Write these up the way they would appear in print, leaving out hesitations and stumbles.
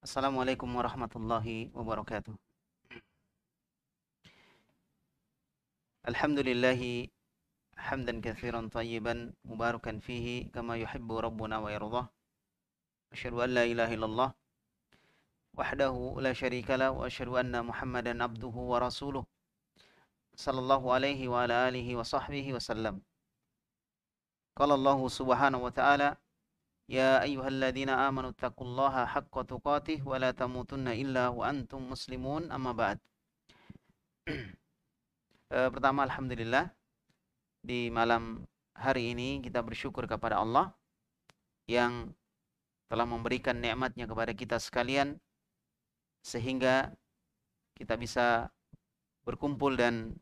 Assalamualaikum warahmatullahi wabarakatuh. Alhamdulillahi hamdan katsiran tayyiban mubarakan fihi kama yuhibbu rabbuna wa yardah. Asyhadu an la ilaha illallah wahdahu la syarika lah wa asyhadu anna Muhammadan abduhu wa rasuluh sallallahu alaihi wa ala alihi wa sahbihi wasallam. Qala Allah subhanahu wa ta'ala ya ayyuhalladzina amanu taqullaha haqqa tuqatih wa la tamutunna illa wa antum muslimun amma ba'd. Pertama alhamdulillah di malam hari ini kita bersyukur kepada Allah yang telah memberikan nikmatnya kepada kita sekalian sehingga kita bisa berkumpul dan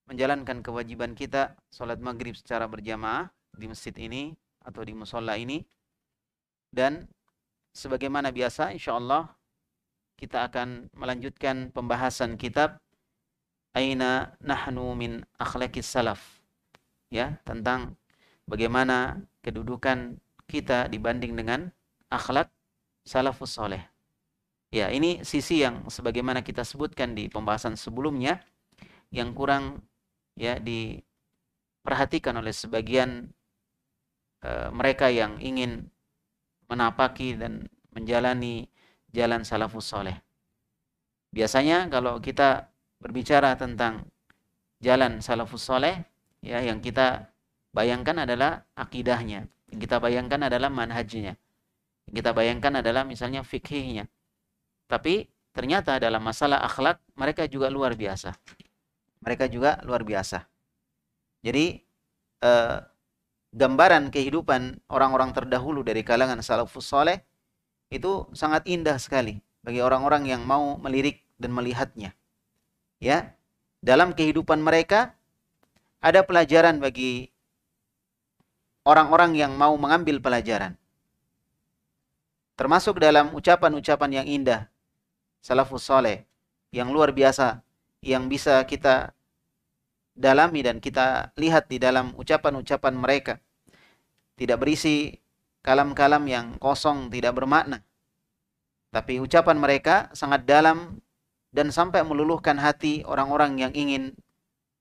menjalankan kewajiban kita sholat maghrib secara berjamaah di masjid ini atau di musola ini. Dan sebagaimana biasa insyaallah kita akan melanjutkan pembahasan kitab Aina nahnu min akhlaqis salaf, ya, tentang bagaimana kedudukan kita dibanding dengan akhlak salafus soleh. Ya, ini sisi yang sebagaimana kita sebutkan di pembahasan sebelumnya yang kurang ya diperhatikan oleh sebagian mereka yang ingin menapaki dan menjalani jalan salafus soleh. Biasanya kalau kita berbicara tentang jalan salafus soleh, ya, yang kita bayangkan adalah akidahnya, yang kita bayangkan adalah manhajnya, yang kita bayangkan adalah misalnya fikhihnya. Tapi ternyata dalam masalah akhlak mereka juga luar biasa. Mereka juga luar biasa. Jadi gambaran kehidupan orang-orang terdahulu dari kalangan salafus soleh itu sangat indah sekali bagi orang-orang yang mau melirik dan melihatnya. Ya, dalam kehidupan mereka ada pelajaran bagi orang-orang yang mau mengambil pelajaran. Termasuk dalam ucapan-ucapan yang indah salafus soleh yang luar biasa yang bisa kita dalami dan kita lihat di dalam ucapan-ucapan mereka. Tidak berisi kalam-kalam yang kosong, tidak bermakna. Tapi ucapan mereka sangat dalam dan sampai meluluhkan hati orang-orang yang ingin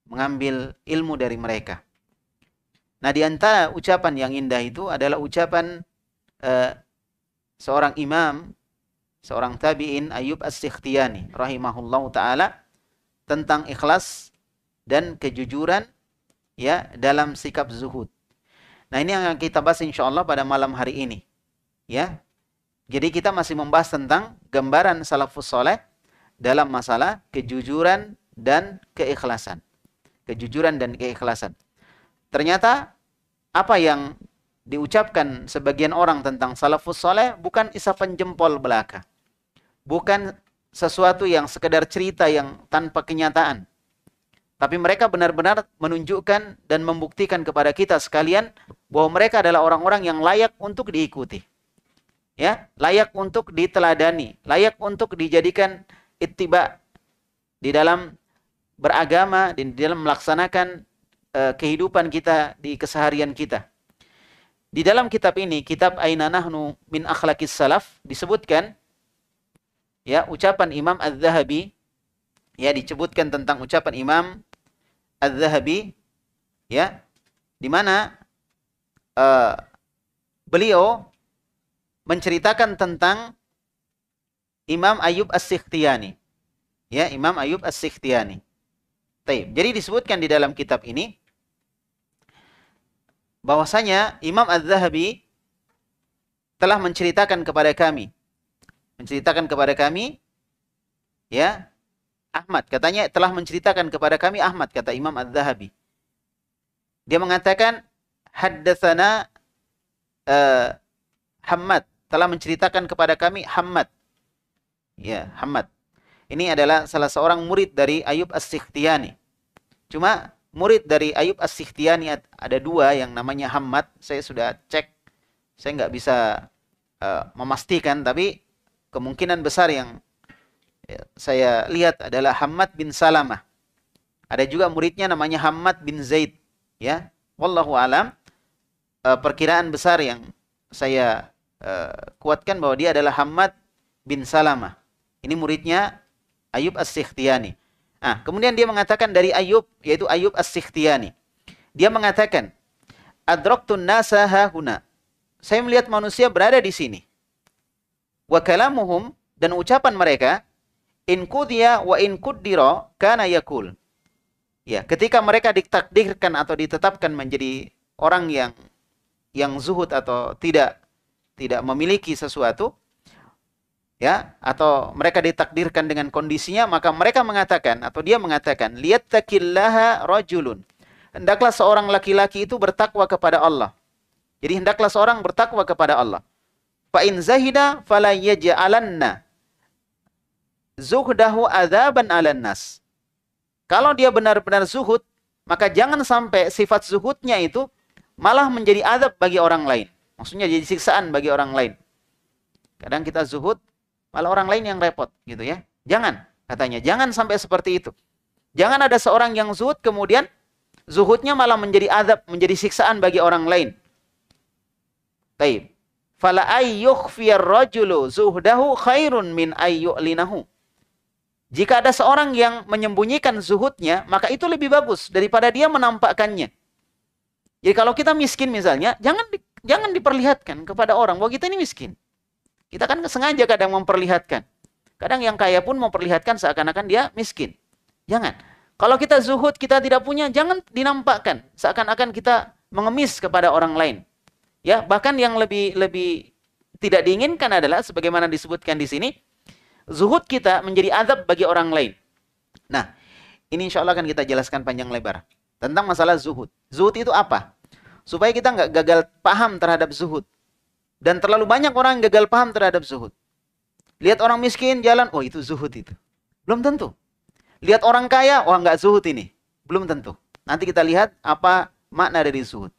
mengambil ilmu dari mereka. Nah, di antara ucapan yang indah itu adalah ucapan seorang imam, seorang tabi'in, Ayyub As-Sikhtiyani rahimahullahu ta'ala, tentang ikhlas dan kejujuran ya dalam sikap zuhud. Nah, ini yang kita bahas insyaallah pada malam hari ini. Ya. Jadi kita masih membahas tentang gambaran salafus soleh dalam masalah kejujuran dan keikhlasan. Kejujuran dan keikhlasan. Ternyata apa yang diucapkan sebagian orang tentang salafus soleh bukan isapan jempol belaka. Bukan sesuatu yang sekedar cerita yang tanpa kenyataan. Tapi mereka benar-benar menunjukkan dan membuktikan kepada kita sekalian bahwa mereka adalah orang-orang yang layak untuk diikuti. Ya, layak untuk diteladani, layak untuk dijadikan ittiba di dalam beragama dan di dalam melaksanakan kehidupan kita di keseharian kita. Di dalam kitab ini, kitab Aina Nahnu min Akhlaqis Salaf, disebutkan ya ucapan Imam Az-Zahabi, ya disebutkan tentang ucapan Imam Az-Zahabi, ya, di mana beliau menceritakan tentang Imam Ayyub As-Sikhtiyani, ya, Imam Ayyub As-Sikhtiyani. Jadi disebutkan di dalam kitab ini bahwasanya Imam Az-Zahabi telah menceritakan kepada kami, ya, Ahmad, katanya telah menceritakan kepada kami Ahmad, kata Imam Az-Zahabi. Dia mengatakan haddatsana Hammad, telah menceritakan kepada kami Hammad. Ya, Hammad. Ini adalah salah seorang murid dari Ayyub As-Sikhtiyani. Cuma murid dari Ayyub As-Sikhtiyani ada dua yang namanya Hammad. Saya sudah cek, saya nggak bisa memastikan, tapi kemungkinan besar yang saya lihat adalah Hammad bin Salamah. Ada juga muridnya namanya Hammad bin Zaid, ya. Wallahu alam, perkiraan besar yang saya kuatkan bahwa dia adalah Hammad bin Salamah. Ini muridnya Ayyub As-Sikhtiyani. Nah, kemudian dia mengatakan dari Ayyub, yaitu Ayyub As-Sikhtiyani. Dia mengatakan, Adraktun nasa hahuna. Saya melihat manusia berada di sini. Wa kalamuhum, dan ucapan mereka, in kudiya wa in kuddira kana yakul. Ya, ketika mereka ditakdirkan atau ditetapkan menjadi orang yang zuhud atau tidak memiliki sesuatu, ya, atau mereka ditakdirkan dengan kondisinya, maka mereka mengatakan atau dia mengatakan, liyattaqillaha rajulun. Hendaklah seorang laki-laki itu bertakwa kepada Allah. Jadi hendaklah seorang bertakwa kepada Allah. Fa in zahida fala yaj'alanna zuhdahu adzaban 'alan nas. Kalau dia benar-benar zuhud, maka jangan sampai sifat zuhudnya itu malah menjadi azab bagi orang lain. Maksudnya jadi siksaan bagi orang lain. Kadang kita zuhud, malah orang lain yang repot, gitu ya. Jangan, katanya, jangan sampai seperti itu. Jangan ada seorang yang zuhud, kemudian zuhudnya malah menjadi azab, menjadi siksaan bagi orang lain. Taib. Fala ayyukhfiyar rajulu zuhdahu khairun min ayyu'linahu. Jika ada seorang yang menyembunyikan zuhudnya, maka itu lebih bagus daripada dia menampakkannya. Jadi kalau kita miskin misalnya, jangan diperlihatkan kepada orang bahwa kita ini miskin. Kita kan sengaja kadang memperlihatkan. Kadang yang kaya pun memperlihatkan seakan-akan dia miskin. Jangan. Kalau kita zuhud, kita tidak punya, jangan dinampakkan seakan-akan kita mengemis kepada orang lain. Ya, bahkan yang lebih tidak diinginkan adalah sebagaimana disebutkan di sini, zuhud kita menjadi azab bagi orang lain. Nah, ini insya Allah akan kita jelaskan panjang lebar tentang masalah zuhud. Zuhud itu apa? Supaya kita nggak gagal paham terhadap zuhud. Dan terlalu banyak orang yang gagal paham terhadap zuhud. Lihat orang miskin jalan, oh itu zuhud itu. Belum tentu. Lihat orang kaya, wah nggak zuhud ini. Belum tentu. Nanti kita lihat apa makna dari zuhud.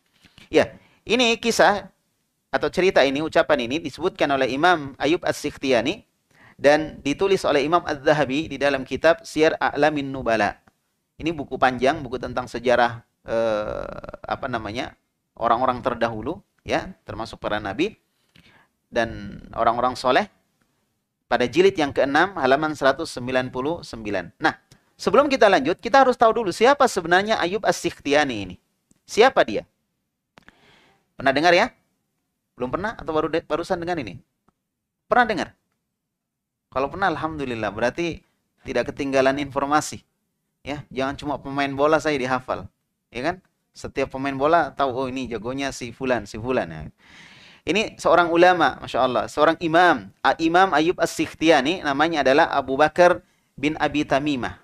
Ya, ini kisah atau cerita ini, ucapan ini disebutkan oleh Imam Ayyub As-Sikhtiyani dan ditulis oleh Imam Az-Zahabi di dalam kitab Siyar A'lamin Nubala. Ini buku panjang, buku tentang sejarah orang-orang terdahulu, ya, termasuk para nabi dan orang-orang soleh. Pada jilid yang ke-6 halaman 199. Nah, sebelum kita lanjut, kita harus tahu dulu siapa sebenarnya Ayyub As-Sikhtiyani ini. Siapa dia? Pernah dengar ya? Belum pernah atau barusan dengar ini? Pernah dengar? Kalau pernah, alhamdulillah, berarti tidak ketinggalan informasi. Ya, jangan cuma pemain bola saya dihafal, ya kan? Setiap pemain bola tahu, oh ini jagonya si fulan, si fulan. Ya. Ini seorang ulama, Masya Allah, seorang imam. Imam Ayyub As-Sikhtiyani namanya adalah Abu Bakar bin Abi Tamimah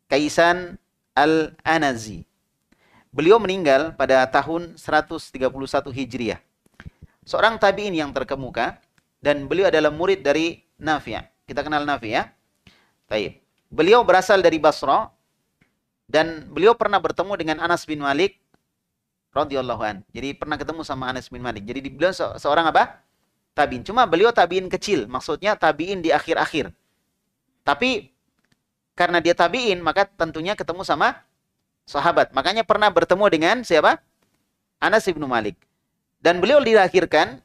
Kaisan Al-Anazi. Beliau meninggal pada tahun 131 Hijriah. Seorang tabi'in yang terkemuka dan beliau adalah murid dari Nafi'. Kita kenal Nafi' ya? Baik. Beliau berasal dari Basra dan beliau pernah bertemu dengan Anas bin Malik radhiyallahu an. Jadi pernah ketemu sama Anas bin Malik. Jadi beliau seorang apa? Tabi'in. Cuma beliau tabi'in kecil, maksudnya tabi'in di akhir-akhir. Tapi karena dia tabi'in, maka tentunya ketemu sama sahabat. Makanya pernah bertemu dengan siapa? Anas bin Malik. Dan beliau dilahirkan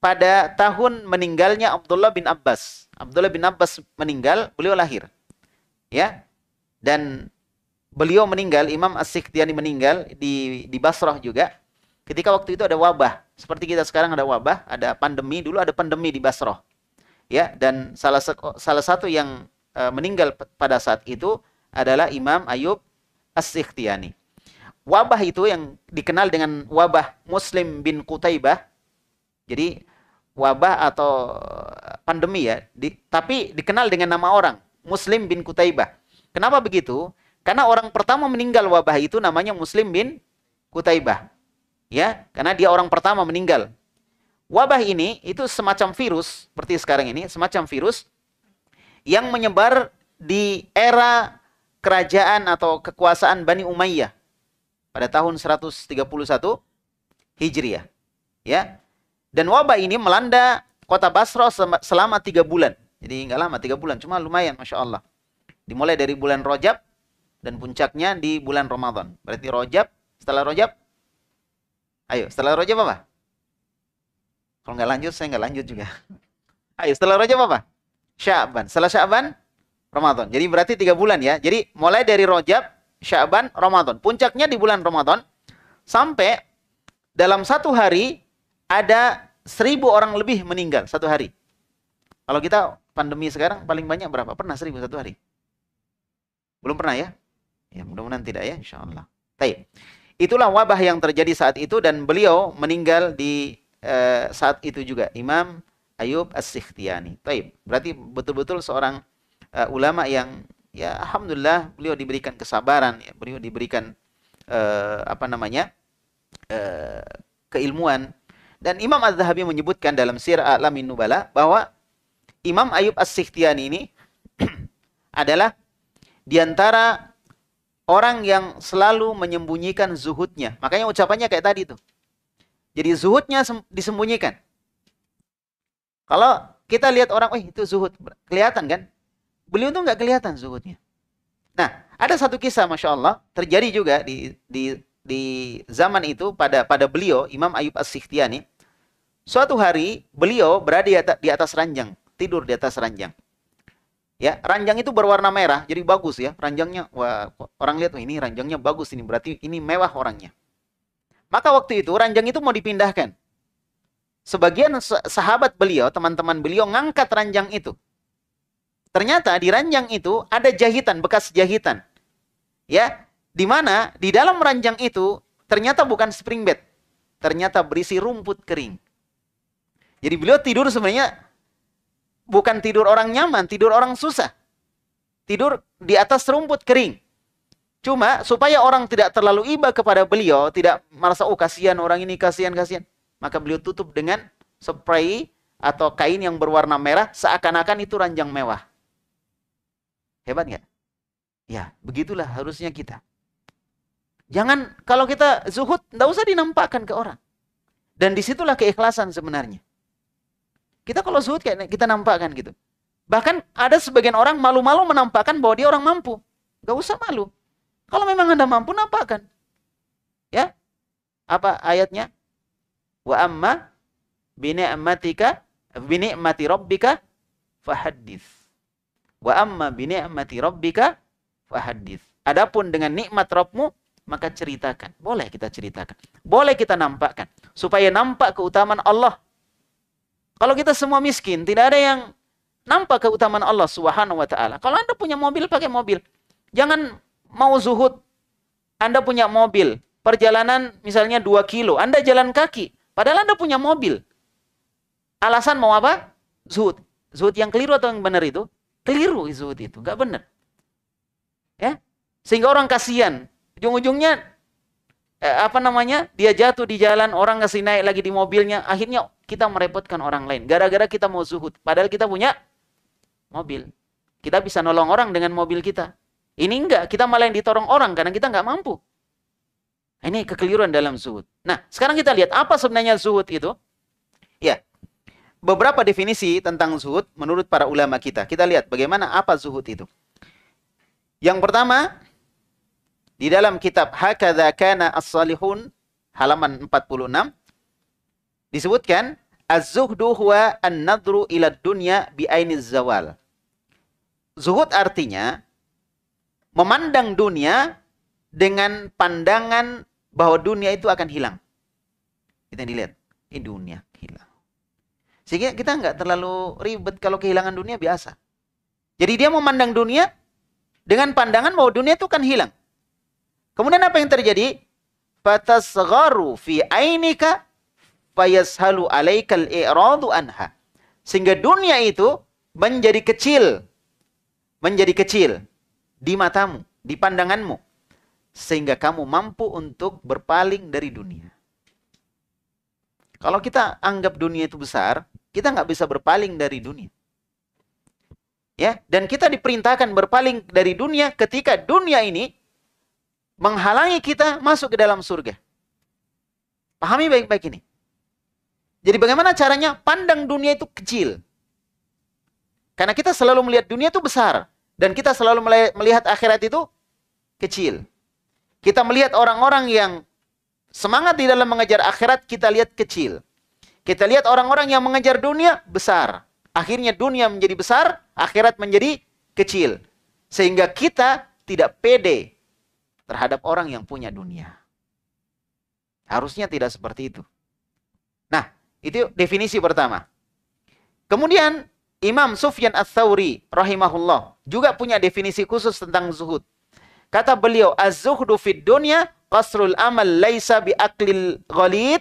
pada tahun meninggalnya Abdullah bin Abbas. Abdullah bin Abbas meninggal, beliau lahir. Ya. Dan beliau meninggal, Imam As-Sikhtiyani meninggal di Basrah juga. Ketika waktu itu ada wabah. Seperti kita sekarang ada wabah, ada pandemi. Dulu ada pandemi di Basrah. Ya, dan salah satu yang meninggal pada saat itu adalah Imam Ayyub As-Sikhtiyani. Wabah itu yang dikenal dengan wabah Muslim bin Qutaibah. Jadi wabah atau pandemi ya, tapi dikenal dengan nama orang, Muslim bin Qutaibah. Kenapa begitu? Karena orang pertama meninggal wabah itu namanya Muslim bin Qutaibah. Ya, karena dia orang pertama meninggal. Wabah ini itu semacam virus, seperti sekarang ini, semacam virus yang menyebar di era kerajaan atau kekuasaan Bani Umayyah pada tahun 131 Hijriah. Ya. Dan wabah ini melanda kota Basra selama 3 bulan. Jadi nggak lama, 3 bulan, cuma lumayan, Masya Allah. Dimulai dari bulan Rajab dan puncaknya di bulan Ramadan. Berarti Rajab, setelah Rajab, ayo, setelah Rajab apa? Kalau nggak lanjut, saya nggak lanjut juga. Ayo, setelah Rajab apa? Sya'ban. Setelah Sya'ban, Ramadan. Jadi berarti 3 bulan ya. Jadi mulai dari Rajab, Sya'ban, Ramadan. Puncaknya di bulan Ramadan. Sampai dalam satu hari ada 1.000 orang lebih meninggal satu hari. Kalau kita pandemi sekarang paling banyak berapa? Pernah 1.000 satu hari? Belum pernah ya? Ya mudah-mudahan tidak ya, insya Allah. Baik. Itulah wabah yang terjadi saat itu dan beliau meninggal di saat itu juga. Imam Ayub As-Sikhtiyani. Baik. Berarti betul-betul seorang ulama yang ya alhamdulillah beliau diberikan kesabaran, ya, beliau diberikan keilmuan. Dan Imam Az-Zahabi menyebutkan dalam Sirah A'lamin Nubala bahwa Imam Ayub As-Sikhtiyani ini adalah diantara orang yang selalu menyembunyikan zuhudnya. Makanya ucapannya kayak tadi tuh. Jadi zuhudnya disembunyikan. Kalau kita lihat orang, itu zuhud. Kelihatan kan? Beliau tuh nggak kelihatan zuhudnya. Nah, ada satu kisah Masya Allah. Terjadi juga di zaman itu pada beliau, Imam Ayub As-Sikhtiyani. Suatu hari, beliau berada di atas ranjang. Tidur di atas ranjang. Ya, ranjang itu berwarna merah, jadi bagus ya. Ranjangnya, wah, orang lihat, ini ranjangnya bagus ini, berarti ini mewah orangnya. Maka waktu itu ranjang itu mau dipindahkan. Sebagian sahabat beliau, teman-teman beliau ngangkat ranjang itu. Ternyata di ranjang itu ada jahitan, bekas jahitan. Ya, di mana di dalam ranjang itu ternyata bukan spring bed. Ternyata berisi rumput kering. Jadi beliau tidur sebenarnya bukan tidur orang nyaman, tidur orang susah. Tidur di atas rumput kering. Cuma supaya orang tidak terlalu iba kepada beliau, tidak merasa kasihan orang ini, kasihan. Maka beliau tutup dengan spray atau kain yang berwarna merah, seakan-akan itu ranjang mewah. Hebat nggak? Ya, begitulah harusnya kita. Jangan, kalau kita zuhud, nggak usah dinampakkan ke orang. Dan disitulah keikhlasan sebenarnya. Kita kalau zuhud kayak kita nampakkan gitu. Bahkan ada sebagian orang malu-malu menampakkan bahwa dia orang mampu. Nggak usah malu. Kalau memang Anda mampu, nampakkan. Ya? Apa ayatnya? Wa amma bini'mati rabbika fahaddits. Wa amma bini'mati rabbika fahaddits. Adapun dengan nikmat Rabbmu, maka ceritakan. Boleh kita ceritakan. Boleh kita nampakkan. Supaya nampak keutamaan Allah. Kalau kita semua miskin, tidak ada yang nampak keutamaan Allah Subhanahu wa ta'ala. Kalau Anda punya mobil, pakai mobil. Jangan mau zuhud. Anda punya mobil. Perjalanan misalnya 2 kilo. Anda jalan kaki. Padahal Anda punya mobil. Alasan mau apa? Zuhud. Zuhud yang keliru atau yang benar itu? Keliru zuhud itu. Nggak benar. Ya? Sehingga orang kasihan. Ujung-ujungnya dia jatuh di jalan, orang ngasih naik lagi di mobilnya, akhirnya kita merepotkan orang lain gara-gara kita mau zuhud, padahal kita punya mobil, kita bisa nolong orang dengan mobil kita. Ini enggak, kita malah yang ditorong orang karena kita nggak mampu. Ini kekeliruan dalam zuhud. Nah, sekarang kita lihat apa sebenarnya zuhud itu. Ya, beberapa definisi tentang zuhud menurut para ulama kita. Kita lihat bagaimana apa zuhud itu. Yang pertama, di dalam kitab Hakadha Kana As-Salihun halaman 46 disebutkan az-zuhdu huwa an-nadru ila dunya bi ainiz zawal. Zuhud artinya memandang dunia dengan pandangan bahwa dunia itu akan hilang. Kita dilihat, ini dunia hilang. Sehingga kita nggak terlalu ribet kalau kehilangan dunia, biasa. Jadi dia memandang dunia dengan pandangan bahwa dunia itu akan hilang. Kemudian apa yang terjadi? Fatasgharu fi ainika fayashalu alaikal i'radu anha. Sehingga dunia itu menjadi kecil di matamu, di pandanganmu, sehingga kamu mampu untuk berpaling dari dunia. Kalau kita anggap dunia itu besar, kita nggak bisa berpaling dari dunia. Ya, dan kita diperintahkan berpaling dari dunia ketika dunia ini menghalangi kita masuk ke dalam surga. Pahami baik-baik ini. Jadi bagaimana caranya? Pandang dunia itu kecil. Karena kita selalu melihat dunia itu besar. Dan kita selalu melihat akhirat itu kecil. Kita melihat orang-orang yang semangat di dalam mengejar akhirat, kita lihat kecil. Kita lihat orang-orang yang mengejar dunia besar. Akhirnya dunia menjadi besar, akhirat menjadi kecil. Sehingga kita tidak pede terhadap orang yang punya dunia. Harusnya tidak seperti itu. Nah, itu definisi pertama. Kemudian Imam Sufyan Ats-Tsauri rahimahullah juga punya definisi khusus tentang zuhud. Kata beliau, az-zuhdu fid dunya qasrul amal laisa bi aklil ghalid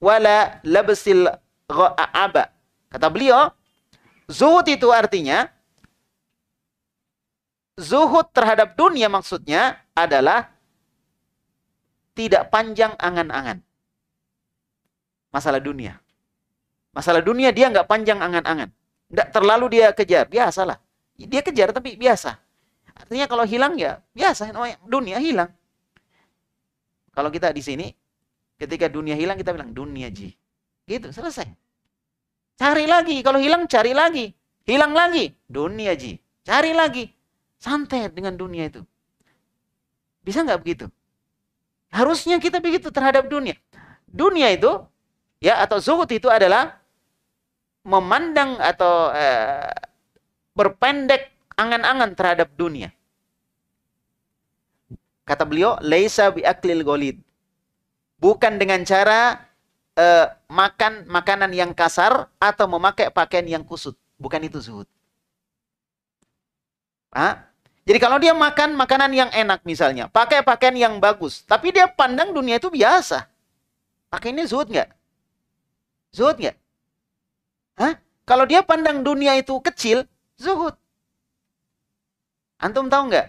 wala labsil aba. Kata beliau, zuhud itu artinya zuhud terhadap dunia maksudnya adalah tidak panjang angan-angan. Masalah dunia. Masalah dunia dia nggak panjang angan-angan. Nggak terlalu dia kejar. Biasalah. Dia kejar tapi biasa. Artinya kalau hilang ya biasa. Dunia hilang. Kalau kita di sini, ketika dunia hilang kita bilang dunia ji. Gitu, selesai. Cari lagi. Kalau hilang cari lagi. Hilang lagi. Dunia ji. Cari lagi. Santai dengan dunia itu. Bisa nggak begitu? Harusnya kita begitu terhadap dunia. Dunia itu, ya, atau zuhud itu adalah memandang atau berpendek angan-angan terhadap dunia. Kata beliau, laisa bi aklil ghalid. Bukan dengan cara makan makanan yang kasar atau memakai pakaian yang kusut. Bukan itu zuhud. Jadi kalau dia makan makanan yang enak misalnya, pakai pakaian yang bagus, tapi dia pandang dunia itu biasa. Pakai ini zuhud nggak? Zuhud nggak? Kalau dia pandang dunia itu kecil, zuhud. Antum tahu nggak?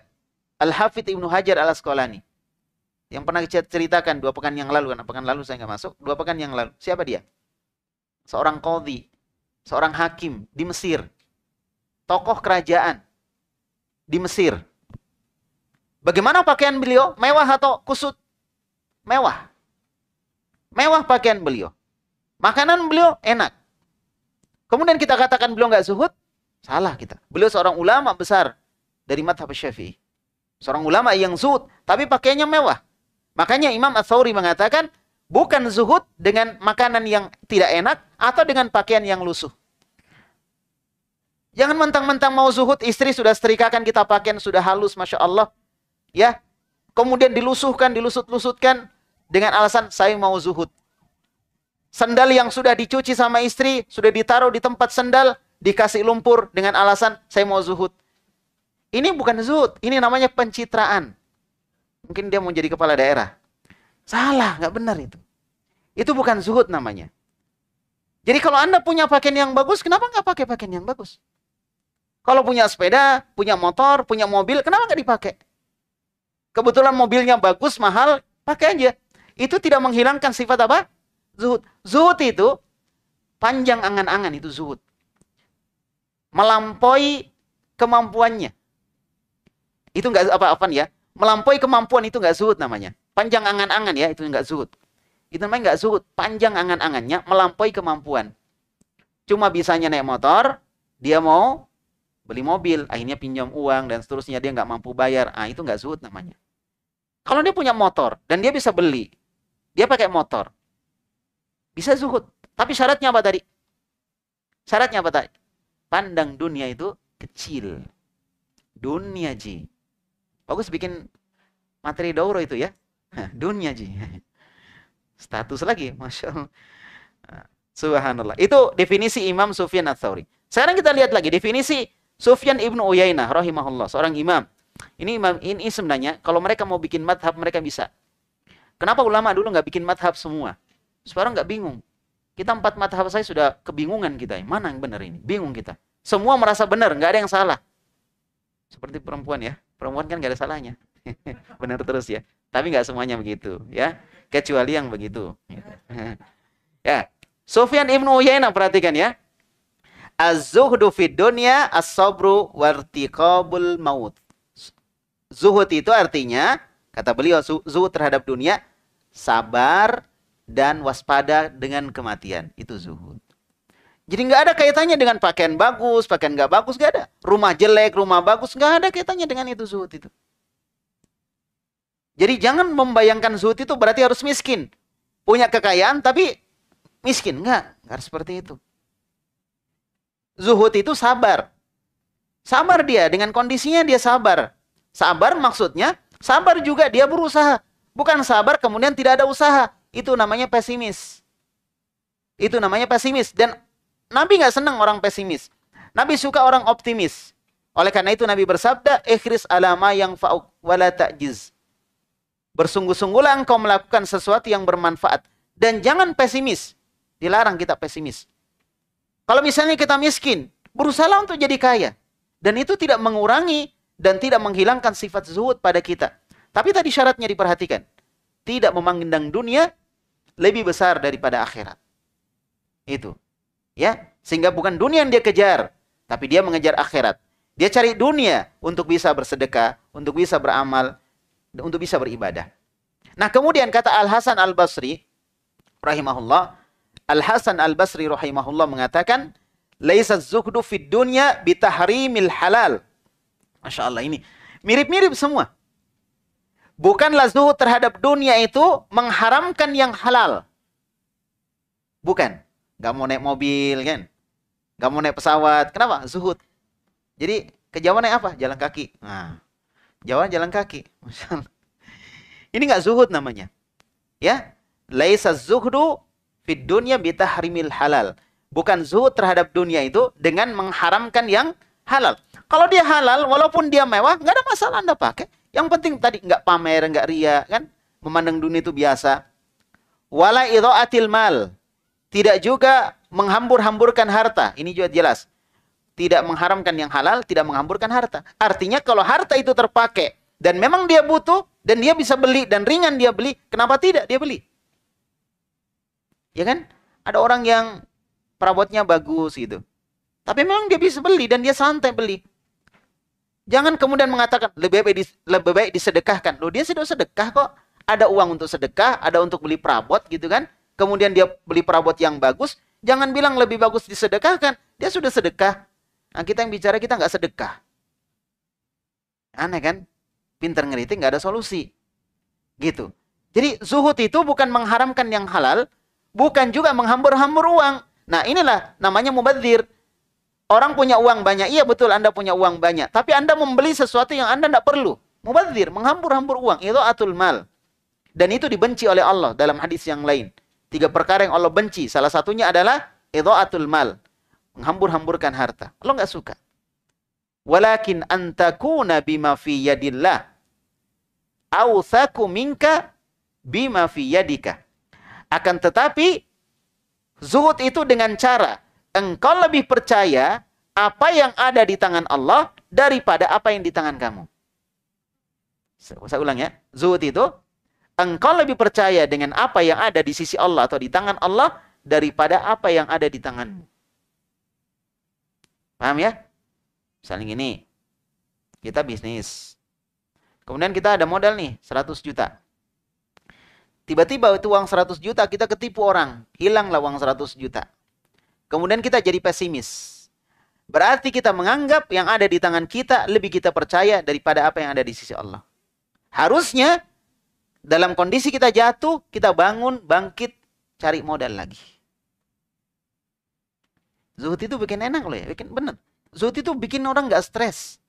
Al-Hafidz Ibnu Hajar Al-Asqalani. Yang pernah kita ceritakan 2 pekan yang lalu, karena pekan lalu saya nggak masuk, 2 pekan yang lalu. Siapa dia? Seorang qadhi, seorang hakim di Mesir. Tokoh kerajaan di Mesir. Bagaimana pakaian beliau? Mewah atau kusut? Mewah. Mewah pakaian beliau. Makanan beliau enak. Kemudian kita katakan beliau nggak zuhud? Salah kita. Beliau seorang ulama besar dari mazhab Syafi'i. Seorang ulama yang zuhud, tapi pakaiannya mewah. Makanya Imam Ats-Tsauri mengatakan, bukan zuhud dengan makanan yang tidak enak atau dengan pakaian yang lusuh. Jangan mentang-mentang mau zuhud, istri sudah setrikakan, kita pakaian sudah halus, Masya Allah. Ya, kemudian dilusuhkan, dilusut-lusutkan dengan alasan saya mau zuhud. Sendal yang sudah dicuci sama istri, sudah ditaruh di tempat sendal, dikasih lumpur dengan alasan saya mau zuhud. Ini bukan zuhud, ini namanya pencitraan. Mungkin dia mau jadi kepala daerah. Salah, nggak benar itu. Itu bukan zuhud namanya. Jadi kalau Anda punya pakaian yang bagus, kenapa nggak pakai pakaian yang bagus? Kalau punya sepeda, punya motor, punya mobil, kenapa nggak dipakai? Kebetulan mobilnya bagus, mahal, pakai aja. Itu tidak menghilangkan sifat apa? Zuhud. Zuhud itu panjang angan-angan, itu zuhud. Melampaui kemampuannya. Itu nggak apa-apa ya. Melampaui kemampuan itu nggak zuhud namanya. Panjang angan-angan ya, itu nggak zuhud. Itu namanya nggak zuhud. Panjang angan-angannya, melampaui kemampuan. Cuma bisanya naik motor, dia mau beli mobil, akhirnya pinjam uang dan seterusnya, dia nggak mampu bayar. Itu nggak zuhud namanya. Kalau dia punya motor dan dia bisa beli, dia pakai motor, bisa zuhud. Tapi syaratnya apa tadi? Syaratnya apa tadi? Pandang dunia itu kecil. Dunia ji. Bagus bikin materi dauro itu ya. Dunia ji. Status lagi, Masya Allah. Subhanallah. Itu definisi Imam Sufyan Ats-Tsauri. Sekarang kita lihat lagi definisi Sufyan Ibnu Uyainah rahimahullah, seorang imam. Ini imam ini sebenarnya kalau mereka mau bikin madhab mereka bisa. Kenapa ulama dulu nggak bikin madhab semua? Sekarang nggak bingung. Kita 4 madhab saya sudah kebingungan kita. Mana yang benar ini? Bingung kita. Semua merasa benar, nggak ada yang salah. Seperti perempuan ya. Perempuan kan nggak ada salahnya. Benar terus ya. Tapi nggak semuanya begitu ya. Kecuali yang begitu. Ya. Sufyan Ibnu Uyainah perhatikan ya. Az-zuhdu fid dunya as-sabru wartiqabul maut. Zuhud itu artinya, kata beliau, zuhud terhadap dunia, sabar dan waspada dengan kematian. Itu zuhud. Jadi nggak ada kaitannya dengan pakaian bagus, pakaian nggak bagus, nggak ada. Rumah jelek, rumah bagus, nggak ada kaitannya dengan itu zuhud itu. Jadi jangan membayangkan zuhud itu berarti harus miskin. Punya kekayaan tapi miskin. Enggak harus seperti itu. Zuhud itu sabar. Sabar dia, dengan kondisinya dia sabar. Sabar maksudnya, sabar juga dia berusaha. Bukan sabar kemudian tidak ada usaha. Itu namanya pesimis. Itu namanya pesimis. Dan Nabi nggak senang orang pesimis. Nabi suka orang optimis. Oleh karena itu Nabi bersabda, "Ikhris ala ma yanfa'uk wa la ta'jiz." Bersungguh-sungguhlah engkau melakukan sesuatu yang bermanfaat. Dan jangan pesimis. Dilarang kita pesimis. Kalau misalnya kita miskin, berusaha untuk jadi kaya. Dan itu tidak mengurangi dan tidak menghilangkan sifat zuhud pada kita. Tapi tadi syaratnya diperhatikan. Tidak memandang dunia lebih besar daripada akhirat. Itu. Ya, sehingga bukan dunia yang dia kejar, tapi dia mengejar akhirat. Dia cari dunia untuk bisa bersedekah, untuk bisa beramal, untuk bisa beribadah. Nah, kemudian kata Al-Hasan Al-Basri rahimahullah, Al-Hasan Al-Basri rahimahullah mengatakan, "Laisa zuhdu fid dunya bitahrimil halal." Masya Allah, ini mirip-mirip semua. Bukanlah zuhud terhadap dunia itu mengharamkan yang halal. Bukan. Gak mau naik mobil kan? Gak mau naik pesawat. Kenapa? Zuhud. Jadi ke Jawa naik apa? Jalan kaki. Nah, Jawa jalan kaki. Masya Allah. Ini gak zuhud namanya. Ya. Laisa zuhdu fid dunya bitahrimil halal. Bukan zuhud terhadap dunia itu dengan mengharamkan yang halal. Kalau dia halal, walaupun dia mewah, nggak ada masalah Anda pakai. Yang penting tadi nggak pamer, nggak ria, kan? Memandang dunia itu biasa. Wala idha'atil mal. Tidak juga menghambur-hamburkan harta. Ini juga jelas. Tidak mengharamkan yang halal, tidak menghamburkan harta. Artinya kalau harta itu terpakai dan memang dia butuh dan dia bisa beli dan ringan dia beli, kenapa tidak dia beli? Ya kan? Ada orang yang perabotnya bagus gitu. Tapi memang dia bisa beli dan dia santai beli. Jangan kemudian mengatakan lebih baik disedekahkan. Loh, dia sudah sedekah kok. Ada uang untuk sedekah, ada untuk beli perabot gitu kan. Kemudian dia beli perabot yang bagus. Jangan bilang lebih bagus disedekahkan. Dia sudah sedekah. Nah, kita yang bicara kita nggak sedekah. Aneh kan? Pinter ngeritik nggak ada solusi. Gitu. Jadi zuhud itu bukan mengharamkan yang halal. Bukan juga menghambur-hambur uang. Nah, inilah namanya mubadzir. Orang punya uang banyak, iya betul Anda punya uang banyak. Tapi Anda membeli sesuatu yang Anda tidak perlu. Mubadzir, menghambur-hambur uang. Itu atul mal. Dan itu dibenci oleh Allah dalam hadis yang lain. 3 perkara yang Allah benci. Salah satunya adalah idha'atul mal. Menghambur-hamburkan harta. Allah nggak suka. Walakin antakuna bima fi yadillah. Awthaku minka bima fi yadika. Akan tetapi, zuhud itu dengan cara engkau lebih percaya apa yang ada di tangan Allah daripada apa yang di tangan kamu. Saya ulang ya. Zuhud itu, engkau lebih percaya dengan apa yang ada di sisi Allah atau di tangan Allah daripada apa yang ada di tanganmu. Paham ya? Misalnya gini, kita bisnis. Kemudian kita ada modal nih, 100 juta. Tiba-tiba itu uang 100 juta kita ketipu orang. Hilanglah uang 100 juta. Kemudian kita jadi pesimis. Berarti kita menganggap yang ada di tangan kita lebih kita percaya daripada apa yang ada di sisi Allah. Harusnya dalam kondisi kita jatuh, kita bangun, bangkit, cari modal lagi. Zuhud itu bikin enak loh ya, bikin benar. Zuhud itu bikin orang nggak stres.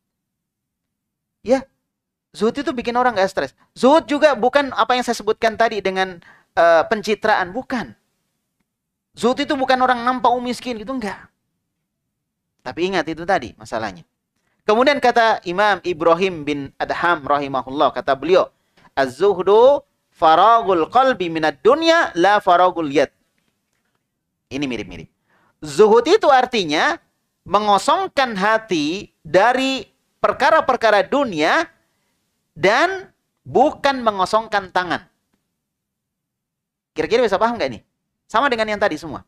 Ya, zuhud itu bikin orang nggak stres. Zuhud juga bukan apa yang saya sebutkan tadi dengan pencitraan, bukan. Zuhud itu bukan orang nampak miskin gitu, enggak. Tapi ingat itu tadi masalahnya. Kemudian kata Imam Ibrahim bin Adham rahimahullah, kata beliau, Az-zuhdu faragul qalbi minad dunya la faragul yad. Ini mirip-mirip. Zuhud itu artinya mengosongkan hati dari perkara-perkara dunia dan bukan mengosongkan tangan. Kira-kira bisa paham nggak ini? Sama dengan yang tadi semua.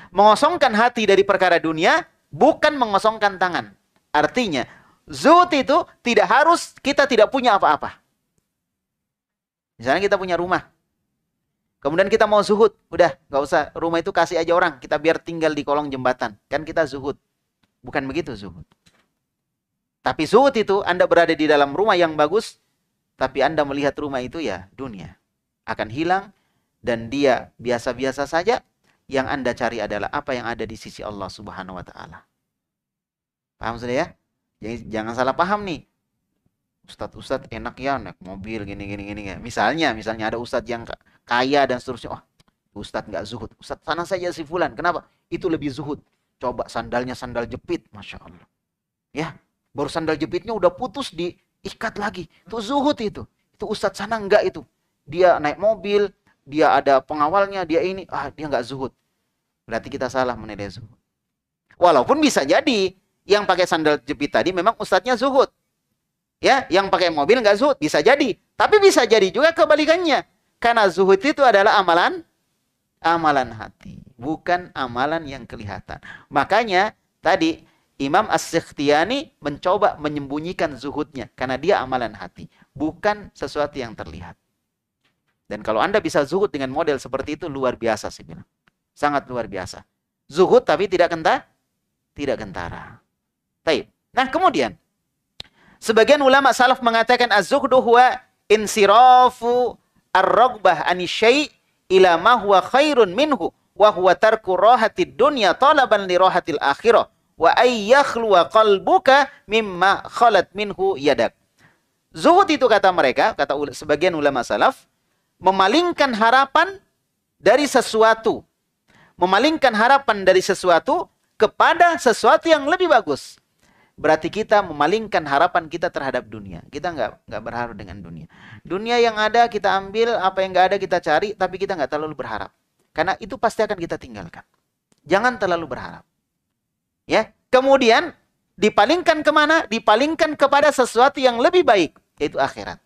Mengosongkan hati dari perkara dunia, bukan mengosongkan tangan. Artinya, zuhud itu tidak harus kita tidak punya apa-apa. Misalnya kita punya rumah. Kemudian kita mau zuhud. Udah, nggak usah. Rumah itu kasih aja orang. Kita biar tinggal di kolong jembatan. Kan kita zuhud. Bukan begitu zuhud. Tapi zuhud itu Anda berada di dalam rumah yang bagus. Tapi Anda melihat rumah itu ya dunia. Akan hilang. Dan dia biasa-biasa saja, Yang Anda cari adalah apa yang ada di sisi Allah Subhanahu wa taala. Paham sudah ya? Jadi jangan salah paham nih. Ustadz enak ya naik mobil gini ya. Misalnya ada ustadz yang kaya dan seterusnya. Oh, ustadz nggak zuhud. Ustadz sana saja si fulan. Kenapa? Itu lebih zuhud. Coba sandalnya sandal jepit, masya Allah. Ya, baru sandal jepitnya udah putus diikat lagi. Itu zuhud itu. Itu ustadz sana enggak itu. Dia naik mobil, dia ada pengawalnya, dia ini, dia nggak zuhud. Berarti kita salah menilai zuhud. Walaupun bisa jadi yang pakai sandal jepit tadi memang ustadznya zuhud. Ya, yang pakai mobil nggak zuhud, bisa jadi. Tapi bisa jadi juga kebalikannya. Karena zuhud itu adalah amalan hati, bukan amalan yang kelihatan. Makanya tadi Imam As-Sikhtiyani mencoba menyembunyikan zuhudnya karena dia amalan hati, bukan sesuatu yang terlihat. Dan kalau Anda bisa zuhud dengan model seperti itu, luar biasa sih bilang. Sangat luar biasa. Zuhud tapi tidak kentara. Baik. Nah, kemudian sebagian ulama salaf mengatakan az-zuhdu huwa insirafu ar-raghbah anisyai' ila ma huwa khairun minhu wa huwa tarku rahatid dunya talaban li rahatil akhirah wa ay yakhluwa qalbuka mimma khalat minhu yadak. Zuhud itu kata mereka, kata sebagian ulama salaf, memalingkan harapan dari sesuatu. Memalingkan harapan dari sesuatu kepada sesuatu yang lebih bagus. Berarti kita memalingkan harapan kita terhadap dunia. Kita nggak berharap dengan dunia. Dunia yang ada kita ambil, apa yang nggak ada kita cari, tapi kita nggak terlalu berharap. Karena itu pasti akan kita tinggalkan. Jangan terlalu berharap. Ya. Kemudian dipalingkan kemana? Dipalingkan kepada sesuatu yang lebih baik, yaitu akhirat.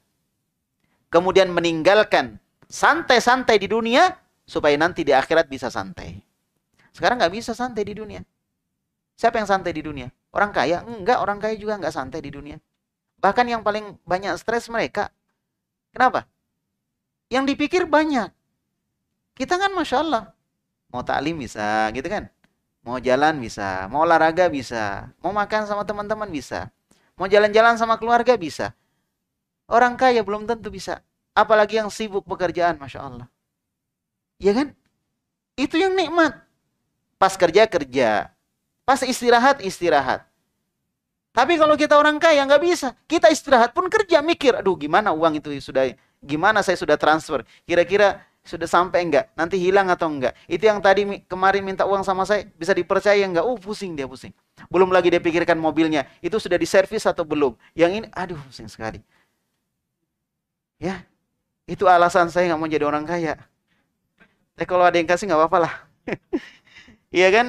Kemudian meninggalkan santai-santai di dunia, supaya nanti di akhirat bisa santai. Sekarang nggak bisa santai di dunia. Siapa yang santai di dunia? Orang kaya? Enggak, orang kaya juga nggak santai di dunia. Bahkan yang paling banyak stres mereka. Kenapa? Yang dipikir banyak. Kita kan Masya Allah. Mau taklim bisa, gitu kan? Mau jalan bisa. Mau olahraga bisa. Mau makan sama teman-teman bisa. Mau jalan-jalan sama keluarga bisa. Orang kaya belum tentu bisa. Apalagi yang sibuk pekerjaan, Masya Allah. Ya kan? Itu yang nikmat. Pas kerja, kerja. Pas istirahat, istirahat. Tapi kalau kita orang kaya nggak bisa. Kita istirahat pun kerja, mikir, aduh gimana uang itu gimana saya sudah transfer. Kira-kira sudah sampai enggak? Nanti hilang atau enggak? Itu yang tadi kemarin minta uang sama saya, bisa dipercaya enggak? Pusing dia pusing. Belum lagi dia pikirkan mobilnya, itu sudah diservis atau belum? Yang ini, aduh pusing sekali. Ya, itu alasan saya nggak mau jadi orang kaya. Tapi kalau ada yang kasih nggak apa-apa lah. Iya kan?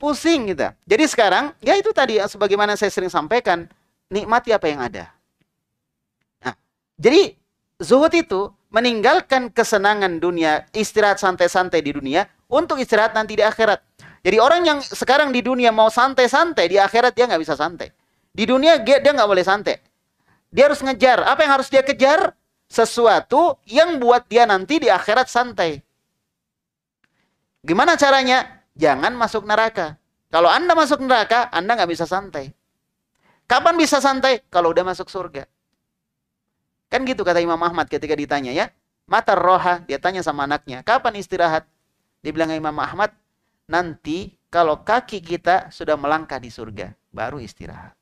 Pusing kita. Jadi sekarang, ya itu tadi sebagaimana saya sering sampaikan, nikmati apa yang ada. Nah, jadi zuhud itu meninggalkan kesenangan dunia, istirahat santai-santai di dunia, untuk istirahat nanti di akhirat. Jadi orang yang sekarang di dunia mau santai-santai, di akhirat dia nggak bisa santai. Di dunia dia nggak boleh santai. Dia harus ngejar. Apa yang harus dia kejar? Sesuatu yang buat dia nanti di akhirat santai. Gimana caranya? Jangan masuk neraka. Kalau Anda masuk neraka, Anda nggak bisa santai. Kapan bisa santai? Kalau udah masuk surga. Kan gitu kata Imam Ahmad ketika ditanya ya. Mata roha, dia tanya sama anaknya. Kapan istirahat? Dia bilang Imam Ahmad, nanti kalau kaki kita sudah melangkah di surga, baru istirahat.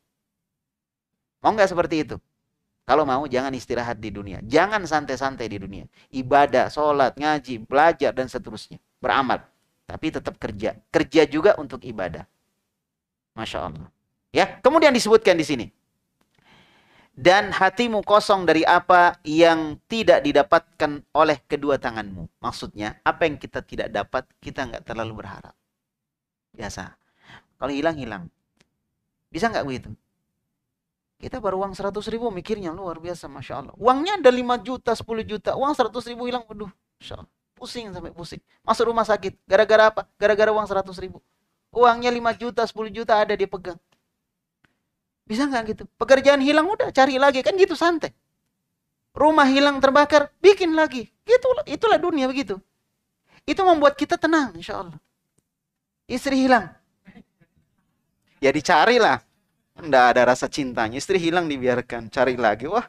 Mau nggak seperti itu? Kalau mau, jangan istirahat di dunia. Jangan santai-santai di dunia. Ibadah, sholat, ngaji, belajar, dan seterusnya. Beramal. Tapi tetap kerja. Kerja juga untuk ibadah. Masya Allah. Ya, kemudian disebutkan di sini. Dan hatimu kosong dari apa yang tidak didapatkan oleh kedua tanganmu. Maksudnya, apa yang kita tidak dapat, kita nggak terlalu berharap. Biasa. Kalau hilang, hilang. Bisa nggak begitu? Kita baru uang 100.000 mikirnya luar biasa, Masya Allah. Uangnya ada 5 juta, 10 juta. Uang 100.000 hilang, waduh. Masya Allah. Pusing sampai pusing. Masuk rumah sakit. Gara-gara apa? Gara-gara uang 100.000. Uangnya 5 juta, 10 juta ada dia pegang. Bisa nggak gitu? Pekerjaan hilang udah cari lagi. Kan gitu santai. Rumah hilang terbakar, bikin lagi. Itulah dunia begitu. Itu membuat kita tenang, insya Allah. Istri hilang. Ya dicarilah. Nggak ada rasa cintanya. Istri hilang dibiarkan. Cari lagi. Wah.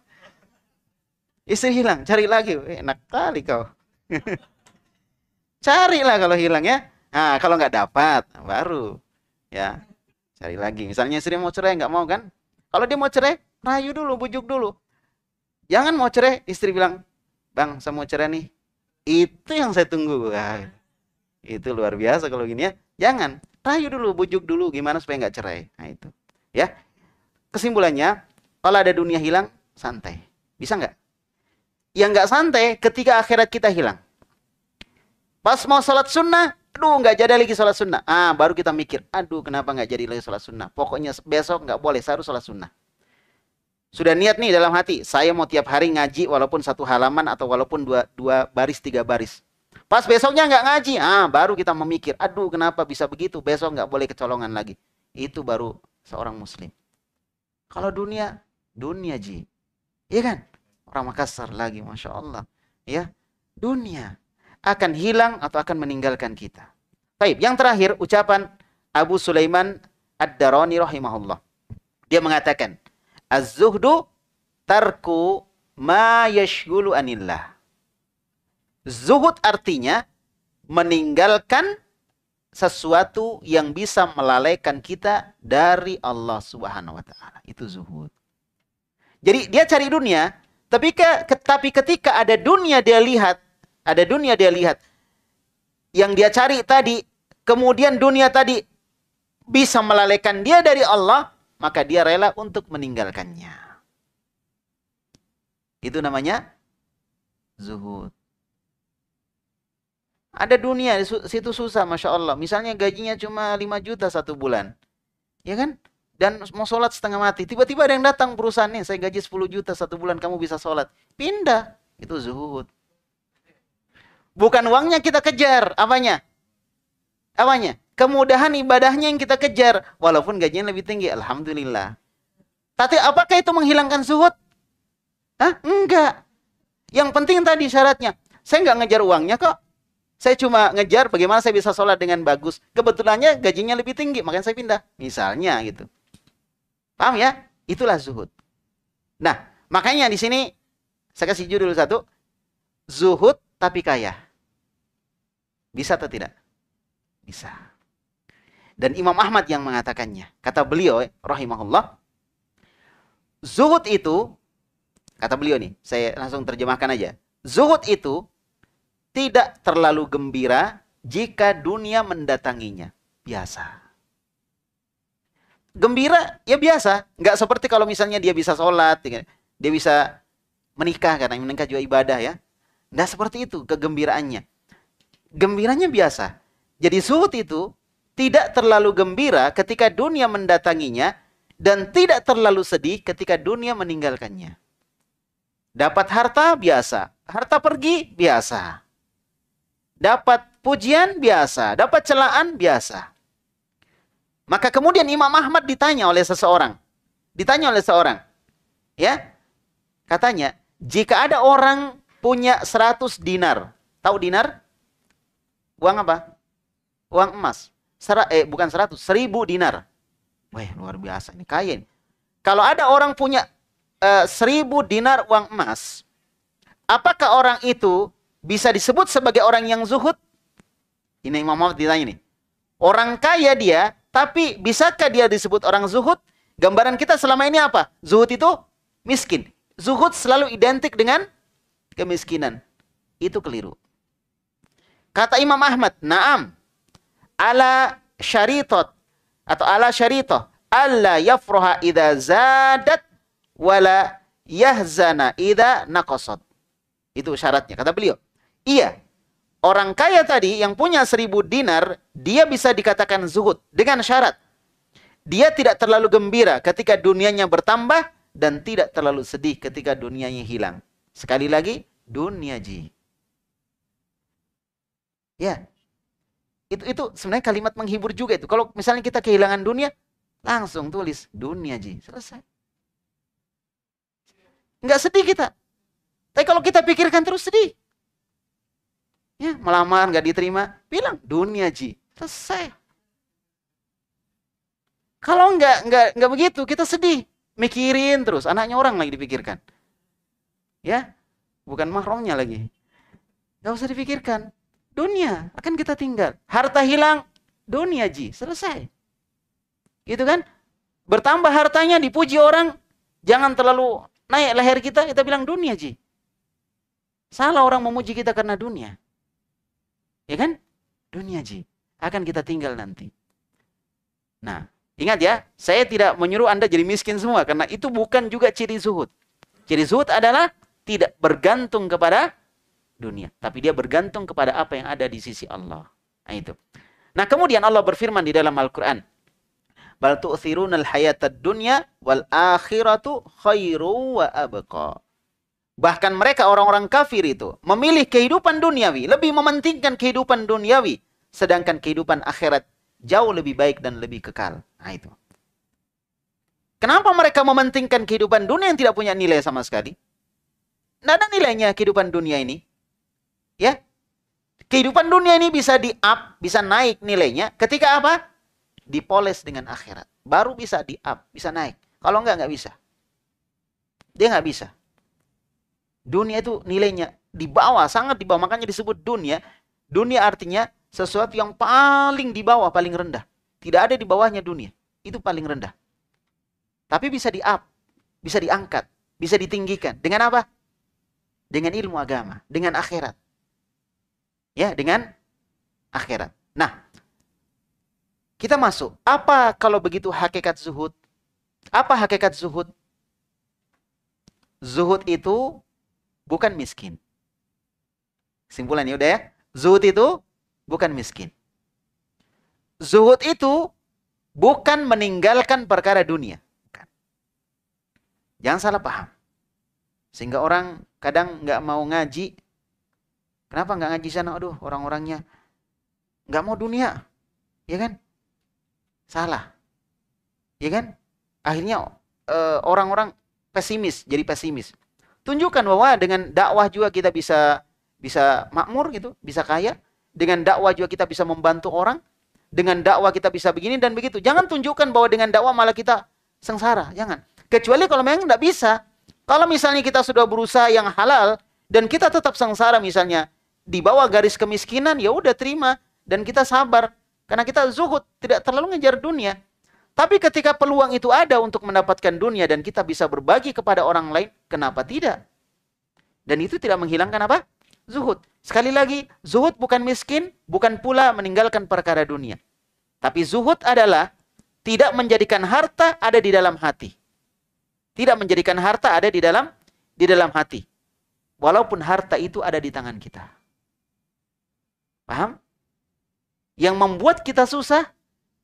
Istri hilang, cari lagi. Enak kali kau. Carilah kalau hilang ya. Nah, kalau nggak dapat, baru ya cari lagi. Misalnya istri mau cerai, nggak mau kan? Kalau dia mau cerai, rayu dulu, bujuk dulu. Jangan mau cerai, istri bilang, Bang, saya mau cerai nih. Itu yang saya tunggu. Wah, itu luar biasa kalau gini ya. Jangan, rayu dulu, bujuk dulu, gimana supaya nggak cerai. Nah itu. Ya, kesimpulannya, kalau ada dunia hilang, santai. Bisa nggak? Yang nggak santai ketika akhirat kita hilang. Pas mau sholat sunnah, aduh nggak jadi lagi sholat sunnah. Ah, baru kita mikir, aduh kenapa nggak jadi lagi sholat sunnah. Pokoknya besok nggak boleh, saya harus sholat sunnah. Sudah niat nih dalam hati, saya mau tiap hari ngaji walaupun satu halaman atau walaupun dua baris, tiga baris. Pas besoknya nggak ngaji, baru kita memikir, aduh kenapa bisa begitu, besok nggak boleh kecolongan lagi. Itu baru seorang muslim. Kalau dunia, dunia ji. Iya kan? Orang Makassar lagi, Masya Allah. Ya, dunia akan hilang atau akan meninggalkan kita. Baik, yang terakhir ucapan Abu Sulaiman Ad-Darani rahimahullah. Dia mengatakan, Az-zuhdu tarku ma yashghulu anillah. Zuhud artinya meninggalkan sesuatu yang bisa melalaikan kita dari Allah Subhanahu wa taala. Itu zuhud. Jadi dia cari dunia, tapi ketika ada dunia dia lihat, yang dia cari tadi, kemudian dunia tadi bisa melalaikan dia dari Allah, maka dia rela untuk meninggalkannya. Itu namanya zuhud. Ada dunia di situ susah, Masya Allah. Misalnya gajinya cuma 5 juta satu bulan. Ya kan? Dan mau sholat setengah mati. Tiba-tiba ada yang datang perusahaannya, saya gaji 10 juta satu bulan, kamu bisa sholat. Pindah. Itu zuhud. Bukan uangnya kita kejar. Apanya? Kemudahan ibadahnya yang kita kejar. Walaupun gajinya lebih tinggi. Alhamdulillah. Tapi apakah itu menghilangkan zuhud? Enggak. Yang penting tadi syaratnya. Saya nggak ngejar uangnya kok. Saya cuma ngejar bagaimana saya bisa sholat dengan bagus. Kebetulannya gajinya lebih tinggi, makanya saya pindah. Misalnya gitu. Paham ya? Itulah zuhud. Nah, makanya di sini saya kasih judul satu. Zuhud tapi kaya. Bisa atau tidak? Bisa. Dan Imam Ahmad yang mengatakannya. Kata beliau, rahimahullah. Zuhud itu, kata beliau nih, saya langsung terjemahkan aja. Zuhud itu tidak terlalu gembira jika dunia mendatanginya. Biasa. Gembira, ya biasa. Nggak seperti kalau misalnya dia bisa sholat, dia bisa menikah, karena menikah juga ibadah ya. Nggak seperti itu kegembiraannya. Gembiranya biasa. Jadi zuhud itu tidak terlalu gembira ketika dunia mendatanginya dan tidak terlalu sedih ketika dunia meninggalkannya. Dapat harta, biasa. Harta pergi, biasa. Dapat pujian, biasa. Dapat celaan, biasa. Maka kemudian Imam Ahmad ditanya oleh seseorang. Ya, katanya, jika ada orang punya 100 dinar. Tahu dinar? Uang apa? Uang emas. Bukan 100, 1000 dinar. Wah, luar biasa. Ini kaya ini. Kalau ada orang punya 1000 dinar uang emas, apakah orang itu bisa disebut sebagai orang yang zuhud? Ini Imam Ahmad ditanya nih. Orang kaya dia, tapi bisakah dia disebut orang zuhud? Gambaran kita selama ini apa? Zuhud itu miskin. Zuhud selalu identik dengan kemiskinan. Itu keliru. Kata Imam Ahmad, na'am. Ala syaritot. Atau ala syaritoh. Alla yafroha idha zadat. Wala yahzana idha naqasad. Itu syaratnya. Kata beliau. Iya, orang kaya tadi yang punya 1000 dinar, dia bisa dikatakan zuhud dengan syarat. Dia tidak terlalu gembira ketika dunianya bertambah dan tidak terlalu sedih ketika dunianya hilang. Sekali lagi, dunia ji. Ya, itu sebenarnya kalimat menghibur juga itu. Kalau misalnya kita kehilangan dunia, langsung tulis dunia ji. Selesai. Nggak sedih kita. Tapi kalau kita pikirkan terus sedih. Ya, melamar nggak diterima, bilang dunia ji, selesai. Kalau nggak begitu, kita sedih, mikirin terus, anaknya orang lagi dipikirkan, ya, bukan mahramnya lagi, nggak usah dipikirkan. dunia akan kita tinggal. Harta hilang, dunia ji, selesai. Gitu kan? Bertambah hartanya, dipuji orang, jangan terlalu naik leher kita bilang dunia ji. Salah orang memuji kita karena dunia. Ya kan? Dunia ji. Akan kita tinggal nanti. Nah, ingat ya, saya tidak menyuruh Anda jadi miskin semua, karena itu bukan juga ciri zuhud. Ciri zuhud adalah tidak bergantung kepada dunia, tapi dia bergantung kepada apa yang ada di sisi Allah. Nah, itu. Nah, kemudian Allah berfirman di dalam Al-Quran, bal tu'thirunal hayatad dunya wal akhiratu khairu wa abqa. Bahkan mereka orang-orang kafir itu memilih kehidupan duniawi, lebih mementingkan kehidupan duniawi, sedangkan kehidupan akhirat jauh lebih baik dan lebih kekal. Nah, itu. Kenapa mereka mementingkan kehidupan dunia yang tidak punya nilai sama sekali? Tidak ada nilainya kehidupan dunia ini. Ya, kehidupan dunia ini bisa di-up, bisa naik nilainya ketika apa? Dipoles dengan akhirat. Baru bisa di-up, bisa naik. Kalau enggak bisa. Dia nggak bisa. Dunia itu nilainya di bawah, sangat di bawah. Makanya disebut dunia. Dunia artinya sesuatu yang paling di bawah, paling rendah. Tidak ada di bawahnya dunia. Itu paling rendah. Tapi bisa di-up, bisa diangkat, bisa ditinggikan. Dengan apa? Dengan ilmu agama, dengan akhirat. Ya, dengan akhirat. Nah, kita masuk. Apa kalau begitu hakikat zuhud? Apa hakikat zuhud? Zuhud itu bukan miskin. Simpulannya udah ya. Zuhud itu bukan miskin. Zuhud itu bukan meninggalkan perkara dunia. Bukan. Jangan salah paham. Sehingga orang kadang nggak mau ngaji. Kenapa nggak ngaji sana? Aduh, orang-orangnya nggak mau dunia. Ya kan? Salah. Ya kan? Akhirnya orang-orang pesimis, jadi pesimis. Tunjukkan bahwa dengan dakwah juga kita bisa makmur gitu, bisa kaya. Dengan dakwah juga kita bisa membantu orang. Dengan dakwah kita bisa begini dan begitu. Jangan tunjukkan bahwa dengan dakwah malah kita sengsara. Jangan. Kecuali kalau memang tidak bisa. Kalau misalnya kita sudah berusaha yang halal dan kita tetap sengsara misalnya di bawah garis kemiskinan, ya udah terima dan kita sabar. Karena kita zuhud, tidak terlalu ngejar dunia. Tapi ketika peluang itu ada untuk mendapatkan dunia dan kita bisa berbagi kepada orang lain, kenapa tidak? Dan itu tidak menghilangkan apa? Zuhud. Sekali lagi, zuhud bukan miskin, bukan pula meninggalkan perkara dunia. Tapi zuhud adalah tidak menjadikan harta ada di dalam hati. Tidak menjadikan harta ada di dalam hati. Walaupun harta itu ada di tangan kita. Paham? Yang membuat kita susah,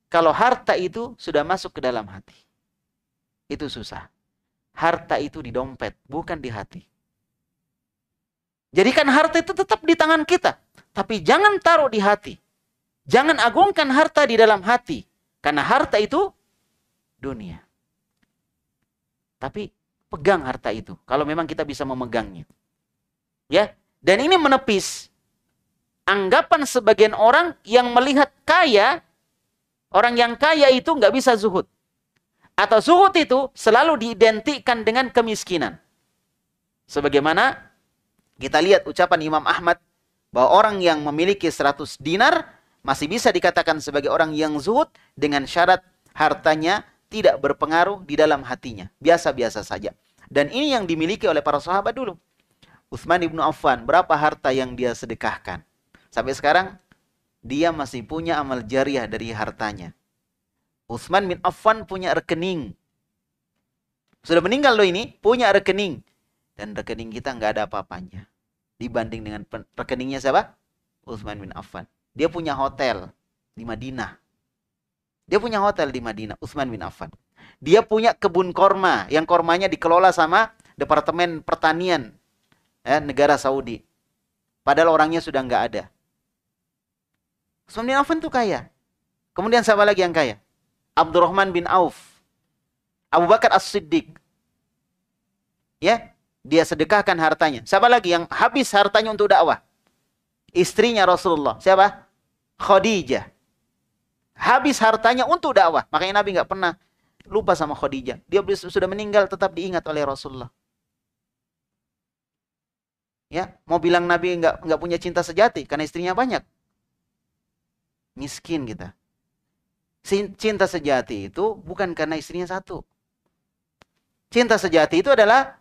kalau harta itu sudah masuk ke dalam hati. Itu susah. Harta itu di dompet, bukan di hati. Jadikan harta itu tetap di tangan kita. Tapi jangan taruh di hati. Jangan agungkan harta di dalam hati. Karena harta itu dunia. Tapi pegang harta itu. Kalau memang kita bisa memegangnya. Ya. Dan ini menepis anggapan sebagian orang yang melihat kaya. Orang yang kaya itu nggak bisa zuhud. Atau zuhud itu selalu diidentikan dengan kemiskinan. Sebagaimana kita lihat ucapan Imam Ahmad bahwa orang yang memiliki 100 dinar masih bisa dikatakan sebagai orang yang zuhud dengan syarat hartanya tidak berpengaruh di dalam hatinya. Biasa-biasa saja. Dan ini yang dimiliki oleh para sahabat dulu. Utsman ibnu Affan, berapa harta yang dia sedekahkan? Sampai sekarang dia masih punya amal jariah dari hartanya. Utsman bin Affan punya rekening. Sudah meninggal loh ini, punya rekening. Dan rekening kita nggak ada apa-apanya. Dibanding dengan rekeningnya siapa? Utsman bin Affan. Dia punya hotel di Madinah. Dia punya hotel di Madinah, Utsman bin Affan. Dia punya kebun korma, yang kormanya dikelola sama Departemen Pertanian negara Saudi. Padahal orangnya sudah nggak ada. Utsman bin Affan itu kaya. Kemudian siapa lagi yang kaya? Abdurrahman bin Auf. Abu Bakar As-Siddiq. Ya, dia sedekahkan hartanya. Siapa lagi yang habis hartanya untuk dakwah? Istrinya Rasulullah. Siapa? Khadijah. Habis hartanya untuk dakwah. Makanya Nabi nggak pernah lupa sama Khadijah. Dia sudah meninggal tetap diingat oleh Rasulullah. Ya, mau bilang Nabi nggak punya cinta sejati karena istrinya banyak. Miskin kita. Cinta sejati itu bukan karena istrinya satu. Cinta sejati itu adalah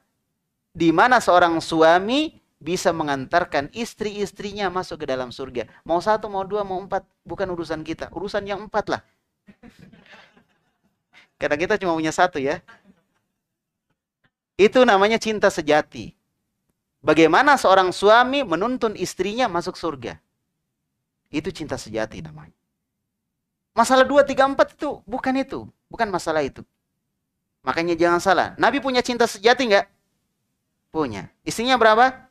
di mana seorang suami bisa mengantarkan istri-istrinya masuk ke dalam surga. Mau satu, mau dua, mau empat, bukan urusan kita. Urusan yang empat lah. Karena kita cuma punya satu ya. Itu namanya cinta sejati. Bagaimana seorang suami menuntun istrinya masuk surga. Itu cinta sejati namanya. Masalah 2, 3, 4 itu bukan itu. Bukan masalah itu. Makanya jangan salah. Nabi punya cinta sejati nggak? Punya. Istrinya berapa?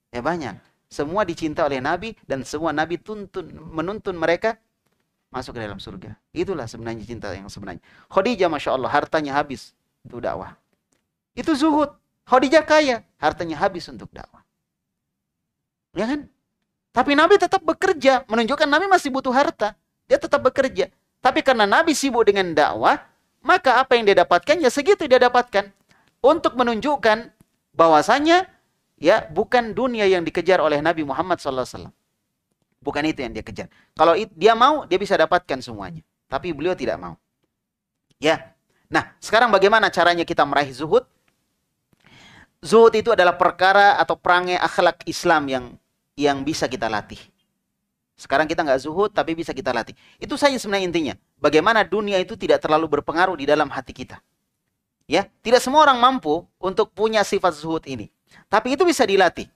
Ya banyak. Semua dicinta oleh Nabi dan semua Nabi menuntun mereka masuk ke dalam surga. Itulah sebenarnya cinta yang sebenarnya. Khadijah Masya Allah hartanya habis. Itu dakwah. Itu zuhud. Khadijah kaya, hartanya habis untuk dakwah. Ya kan? Tapi Nabi tetap bekerja, menunjukkan Nabi masih butuh harta. Dia tetap bekerja. Tapi karena Nabi sibuk dengan dakwah, maka apa yang dia dapatkan, ya segitu dia dapatkan. Untuk menunjukkan bahwasanya, ya bukan dunia yang dikejar oleh Nabi Muhammad SAW. Bukan itu yang dia kejar. Kalau dia mau, dia bisa dapatkan semuanya. Tapi beliau tidak mau. Ya. Nah, sekarang bagaimana caranya kita meraih zuhud? Zuhud itu adalah perkara atau perangai akhlak Islam yang bisa kita latih. Sekarang kita nggak zuhud, tapi bisa kita latih. Itu saja sebenarnya intinya. Bagaimana dunia itu tidak terlalu berpengaruh di dalam hati kita. Ya, tidak semua orang mampu untuk punya sifat zuhud ini. Tapi itu bisa dilatih.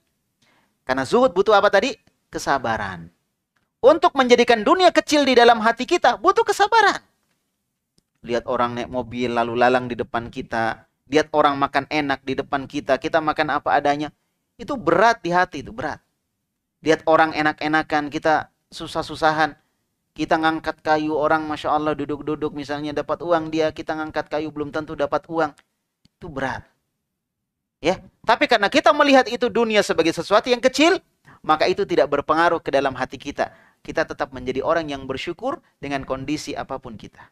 Karena zuhud butuh apa tadi? Kesabaran. Untuk menjadikan dunia kecil di dalam hati kita, butuh kesabaran. Lihat orang naik mobil lalu lalang di depan kita. Lihat orang makan enak di depan kita. Kita makan apa adanya. Itu berat di hati, itu berat. Lihat orang enak-enakan, kita susah-susahan. Kita ngangkat kayu, orang Masya Allah duduk-duduk misalnya dapat uang dia. Kita ngangkat kayu belum tentu dapat uang. Itu berat. Ya, tapi karena kita melihat itu dunia sebagai sesuatu yang kecil, maka itu tidak berpengaruh ke dalam hati kita. Kita tetap menjadi orang yang bersyukur dengan kondisi apapun kita.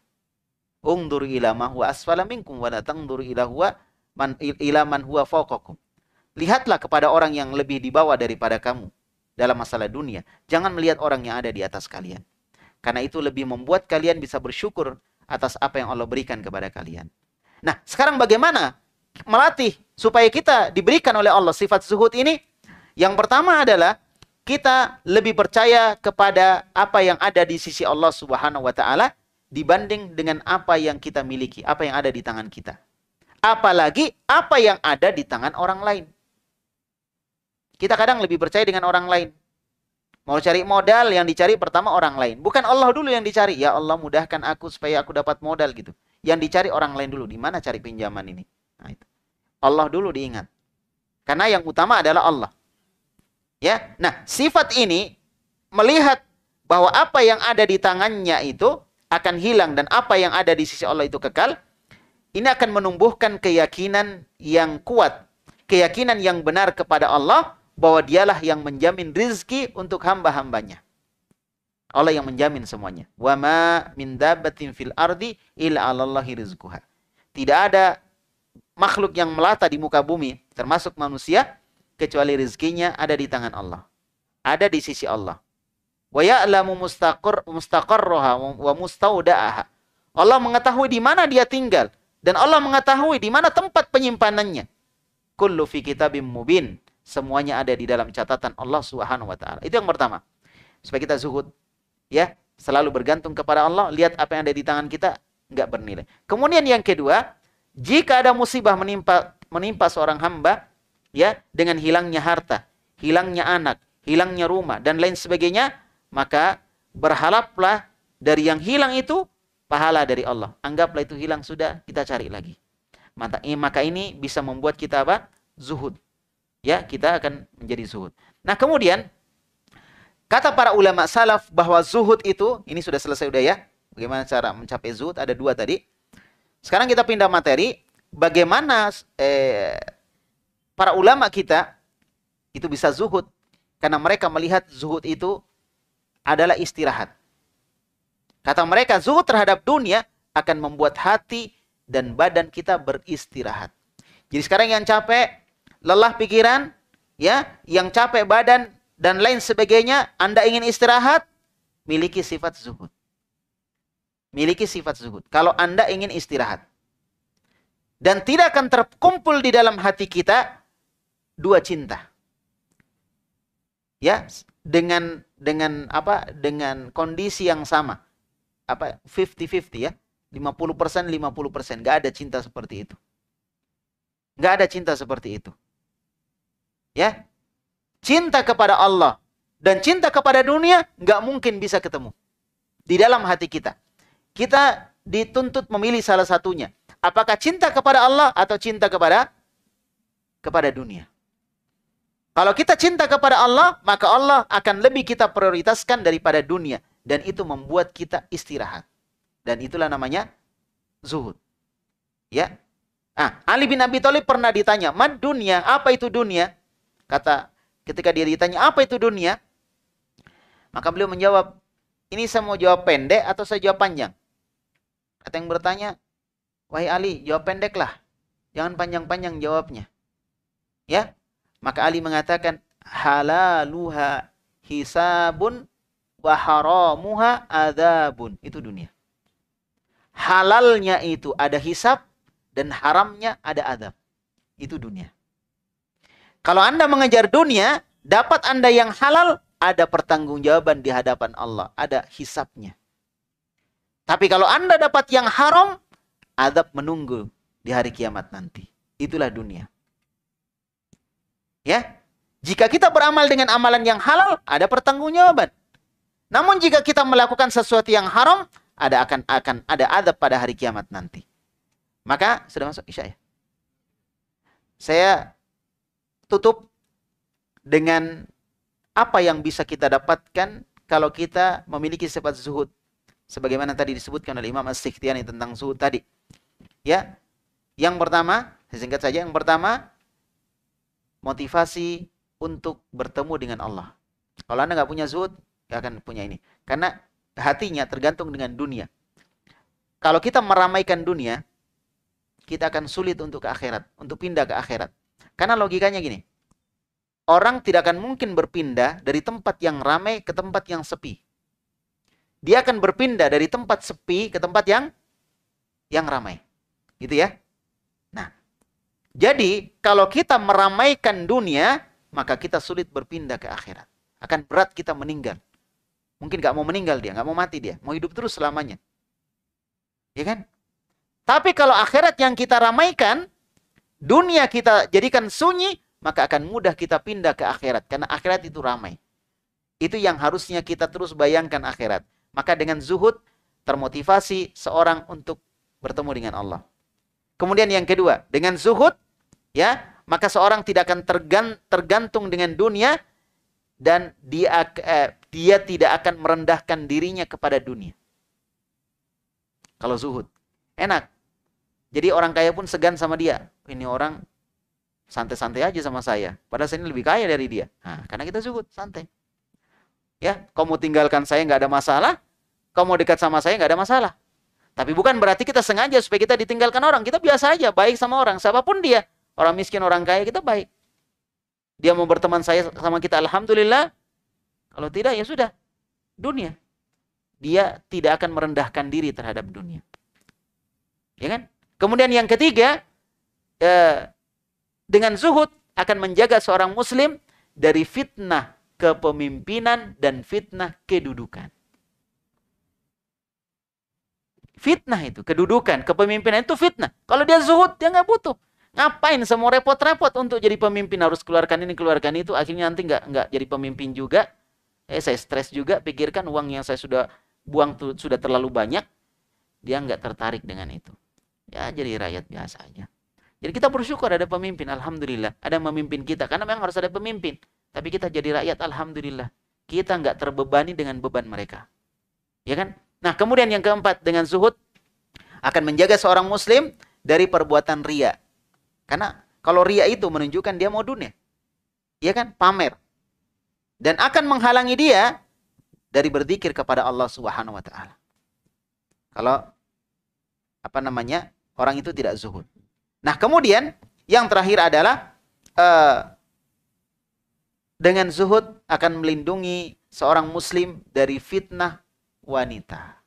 Ungdur ila ma huwa asfala minkum wa la tangdur ila man huwa fawqakum. Lihatlah kepada orang yang lebih di bawah daripada kamu dalam masalah dunia. Jangan melihat orang yang ada di atas kalian. Karena itu lebih membuat kalian bisa bersyukur atas apa yang Allah berikan kepada kalian. Nah, sekarang bagaimana melatih supaya kita diberikan oleh Allah sifat zuhud ini? Yang pertama adalah kita lebih percaya kepada apa yang ada di sisi Allah Subhanahu wa taala dibanding dengan apa yang kita miliki, apa yang ada di tangan kita. Apalagi apa yang ada di tangan orang lain. Kita kadang lebih percaya dengan orang lain. Mau cari modal, yang dicari pertama orang lain. Bukan Allah dulu yang dicari. Ya Allah mudahkan aku supaya aku dapat modal gitu. Yang dicari orang lain dulu. Di mana cari pinjaman ini? Nah, itu. Allah dulu diingat. Karena yang utama adalah Allah. Ya, nah sifat ini melihat bahwa apa yang ada di tangannya itu akan hilang dan apa yang ada di sisi Allah itu kekal. Ini akan menumbuhkan keyakinan yang kuat, keyakinan yang benar kepada Allah bahwa dialah yang menjamin rizki untuk hamba-hambanya. Allah yang menjamin semuanya. Wa ma min dabbatin fil ardi illa 'alallahi rizquha. Tidak ada makhluk yang melata di muka bumi termasuk manusia kecuali rizkinya ada di tangan Allah. Ada di sisi Allah. Wa ya'lamu mustaqarraha wa mustaudaha. Allah mengetahui di mana dia tinggal dan Allah mengetahui di mana tempat penyimpanannya. Kullu fi kitabim mubin. Semuanya ada di dalam catatan Allah Subhanahu wa taala. Itu yang pertama. Supaya kita zuhud, ya, selalu bergantung kepada Allah, lihat apa yang ada di tangan kita enggak bernilai. Kemudian yang kedua, jika ada musibah menimpa seorang hamba, ya, dengan hilangnya harta, hilangnya anak, hilangnya rumah dan lain sebagainya, maka berharaplah dari yang hilang itu pahala dari Allah. Anggaplah itu hilang sudah, kita cari lagi. Maka ini bisa membuat kita apa? Zuhud. Ya, kita akan menjadi zuhud. Nah, kemudian kata para ulama salaf bahwa zuhud itu, ini sudah selesai udah ya. Bagaimana cara mencapai zuhud? Ada dua tadi. Sekarang kita pindah materi. Bagaimana para ulama kita itu bisa zuhud? Karena mereka melihat zuhud itu adalah istirahat. Kata mereka, zuhud terhadap dunia akan membuat hati dan badan kita beristirahat. Jadi sekarang yang capek, lelah pikiran, ya, yang capek badan dan lain sebagainya, Anda ingin istirahat, miliki sifat zuhud. Miliki sifat zuhud. Kalau Anda ingin istirahat. Dan tidak akan terkumpul di dalam hati kita dua cinta. Ya, dengan apa? Dengan kondisi yang sama. Apa? 50-50 ya. 50%, 50%. Nggak ada cinta seperti itu. Nggak ada cinta seperti itu. Ya. Cinta kepada Allah dan cinta kepada dunia nggak mungkin bisa ketemu di dalam hati kita. Kita dituntut memilih salah satunya. Apakah cinta kepada Allah atau cinta kepada dunia? Kalau kita cinta kepada Allah, maka Allah akan lebih kita prioritaskan daripada dunia. Dan itu membuat kita istirahat. Dan itulah namanya zuhud. Ya. Ali bin Abi Thalib pernah ditanya, "Mad dunia, apa itu dunia?" Ketika dia ditanya, "Apa itu dunia?" Maka beliau menjawab, "Ini saya mau jawab pendek atau saya jawab panjang?" Kata yang bertanya, "Wahai Ali, jawab pendek lah. Jangan panjang-panjang jawabnya." Ya. Maka Ali mengatakan, "Halaluha hisabun wa haramuha adzabun." Itu dunia. Halalnya itu ada hisab dan haramnya ada azab. Itu dunia. Kalau Anda mengejar dunia, dapat Anda yang halal, ada pertanggungjawaban di hadapan Allah, ada hisabnya. Tapi kalau Anda dapat yang haram, azab menunggu di hari kiamat nanti. Itulah dunia. Ya, jika kita beramal dengan amalan yang halal, ada pertanggungjawaban. Namun jika kita melakukan sesuatu yang haram, akan ada azab pada hari kiamat nanti. Maka sudah masuk Isya ya. Saya tutup dengan apa yang bisa kita dapatkan kalau kita memiliki sifat zuhud. Sebagaimana tadi disebutkan oleh Imam As-Sikhtiyani tentang zuhud tadi. Ya, yang pertama, singkat saja, yang pertama, motivasi untuk bertemu dengan Allah. Kalau Anda nggak punya zuhud, nggak akan punya ini. Karena hatinya tergantung dengan dunia. Kalau kita meramaikan dunia, kita akan sulit untuk ke akhirat, untuk pindah ke akhirat. Karena logikanya gini, orang tidak akan mungkin berpindah dari tempat yang ramai ke tempat yang sepi. Dia akan berpindah dari tempat sepi ke tempat yang ramai. Gitu ya. Nah, jadi kalau kita meramaikan dunia, maka kita sulit berpindah ke akhirat. Akan berat kita meninggal. Mungkin nggak mau meninggal dia, nggak mau mati dia, mau hidup terus selamanya. Ya kan? Tapi kalau akhirat yang kita ramaikan, dunia kita jadikan sunyi, maka akan mudah kita pindah ke akhirat. Karena akhirat itu ramai. Itu yang harusnya kita terus bayangkan akhirat. Maka dengan zuhud, termotivasi seorang untuk bertemu dengan Allah. Kemudian yang kedua, dengan zuhud, ya, maka seorang tidak akan tergantung dengan dunia, dan dia tidak akan merendahkan dirinya kepada dunia. Kalau zuhud, enak. Jadi orang kaya pun segan sama dia. Ini orang santai-santai aja sama saya. Padahal saya ini lebih kaya dari dia. Nah, karena kita zuhud, santai. Ya, kamu tinggalkan saya nggak ada masalah. Kamu dekat sama saya nggak ada masalah. Tapi bukan berarti kita sengaja supaya kita ditinggalkan orang. Kita biasa aja, baik sama orang. Siapapun dia. Orang miskin, orang kaya, kita baik. Dia mau berteman sama kita, alhamdulillah. Kalau tidak, ya sudah. Dunia. Dia tidak akan merendahkan diri terhadap dunia. Ya kan? Kemudian yang ketiga, dengan zuhud akan menjaga seorang muslim dari fitnah kepemimpinan dan fitnah kedudukan. Fitnah itu, kedudukan, kepemimpinan itu fitnah. Kalau dia zuhud, dia nggak butuh. Ngapain semua repot-repot untuk jadi pemimpin, harus keluarkan ini, keluarkan itu, akhirnya nanti nggak jadi pemimpin juga. Saya stres juga, pikirkan uang yang saya sudah buang sudah terlalu banyak, dia nggak tertarik dengan itu. Ya jadi rakyat biasa aja. Jadi kita bersyukur ada pemimpin, alhamdulillah. Ada yang memimpin kita, karena memang harus ada pemimpin. Tapi kita jadi rakyat, alhamdulillah. Kita nggak terbebani dengan beban mereka. Ya kan? Nah, kemudian yang keempat, dengan zuhud akan menjaga seorang muslim dari perbuatan riya. Karena kalau riya itu menunjukkan dia mau dunia. Ya kan? Pamer. Dan akan menghalangi dia dari berzikir kepada Allah Subhanahu wa taala. Kalau orang itu tidak zuhud. Nah, kemudian yang terakhir adalah dengan zuhud akan melindungi seorang muslim dari fitnah wanita.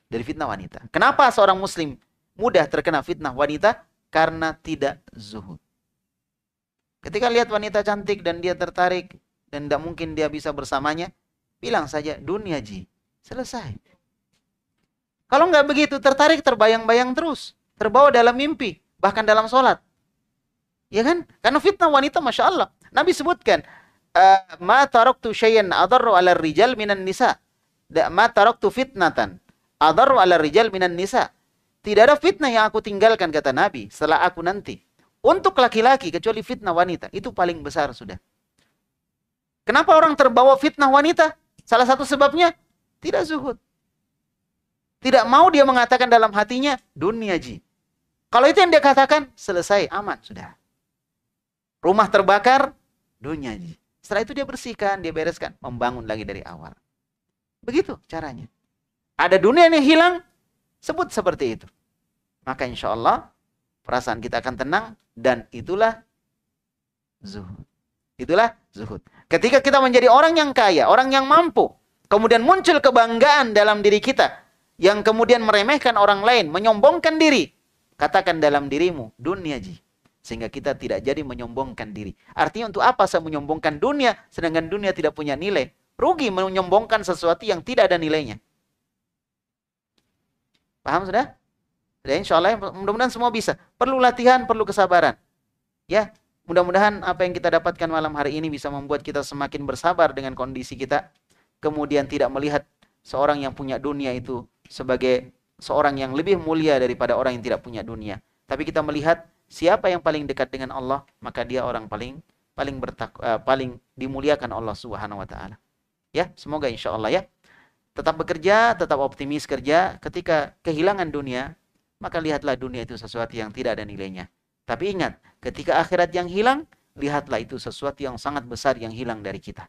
Dari fitnah wanita. Kenapa seorang muslim mudah terkena fitnah wanita? Karena tidak zuhud. Ketika lihat wanita cantik dan dia tertarik dan tidak mungkin dia bisa bersamanya, bilang saja dunia ji. Selesai. Kalau nggak begitu, tertarik, terbayang-bayang terus. Terbawa dalam mimpi, bahkan dalam sholat. Ya kan? Karena fitnah wanita, Masya Allah. Nabi sebutkan, ma taraktu syai'an adarru ala rijal minan nisa. Ma taraktu fitnatan adarru ala rijal minan nisa. Tidak ada fitnah yang aku tinggalkan, kata Nabi, setelah aku nanti. Untuk laki-laki, kecuali fitnah wanita. Itu paling besar sudah. Kenapa orang terbawa fitnah wanita? Salah satu sebabnya, tidak zuhud. Tidak mau dia mengatakan dalam hatinya, dunia ji. Kalau itu yang dia katakan, selesai, aman, sudah. Rumah terbakar, dunia ji. Setelah itu dia bersihkan, dia bereskan, membangun lagi dari awal. Begitu caranya. Ada dunia yang hilang, sebut seperti itu. Maka insya Allah, perasaan kita akan tenang, dan itulah zuhud. Itulah zuhud. Ketika kita menjadi orang yang kaya, orang yang mampu, kemudian muncul kebanggaan dalam diri kita, yang kemudian meremehkan orang lain, menyombongkan diri, katakan dalam dirimu, dunia ji. Sehingga kita tidak jadi menyombongkan diri. Artinya untuk apa saya menyombongkan dunia, sedangkan dunia tidak punya nilai? Rugi menyombongkan sesuatu yang tidak ada nilainya. Paham sudah? Ya, insya Allah, mudah-mudahan semua bisa. Perlu latihan, perlu kesabaran. Ya, mudah-mudahan apa yang kita dapatkan malam hari ini bisa membuat kita semakin bersabar dengan kondisi kita. Kemudian tidak melihat seorang yang punya dunia itu sebagai seorang yang lebih mulia daripada orang yang tidak punya dunia. Tapi kita melihat siapa yang paling dekat dengan Allah, maka dia orang paling dimuliakan Allah Subhanahu wa taala. Ya, semoga insya Allah ya. Tetap bekerja, tetap optimis kerja. Ketika kehilangan dunia, maka lihatlah dunia itu sesuatu yang tidak ada nilainya. Tapi ingat, ketika akhirat yang hilang, lihatlah itu sesuatu yang sangat besar yang hilang dari kita.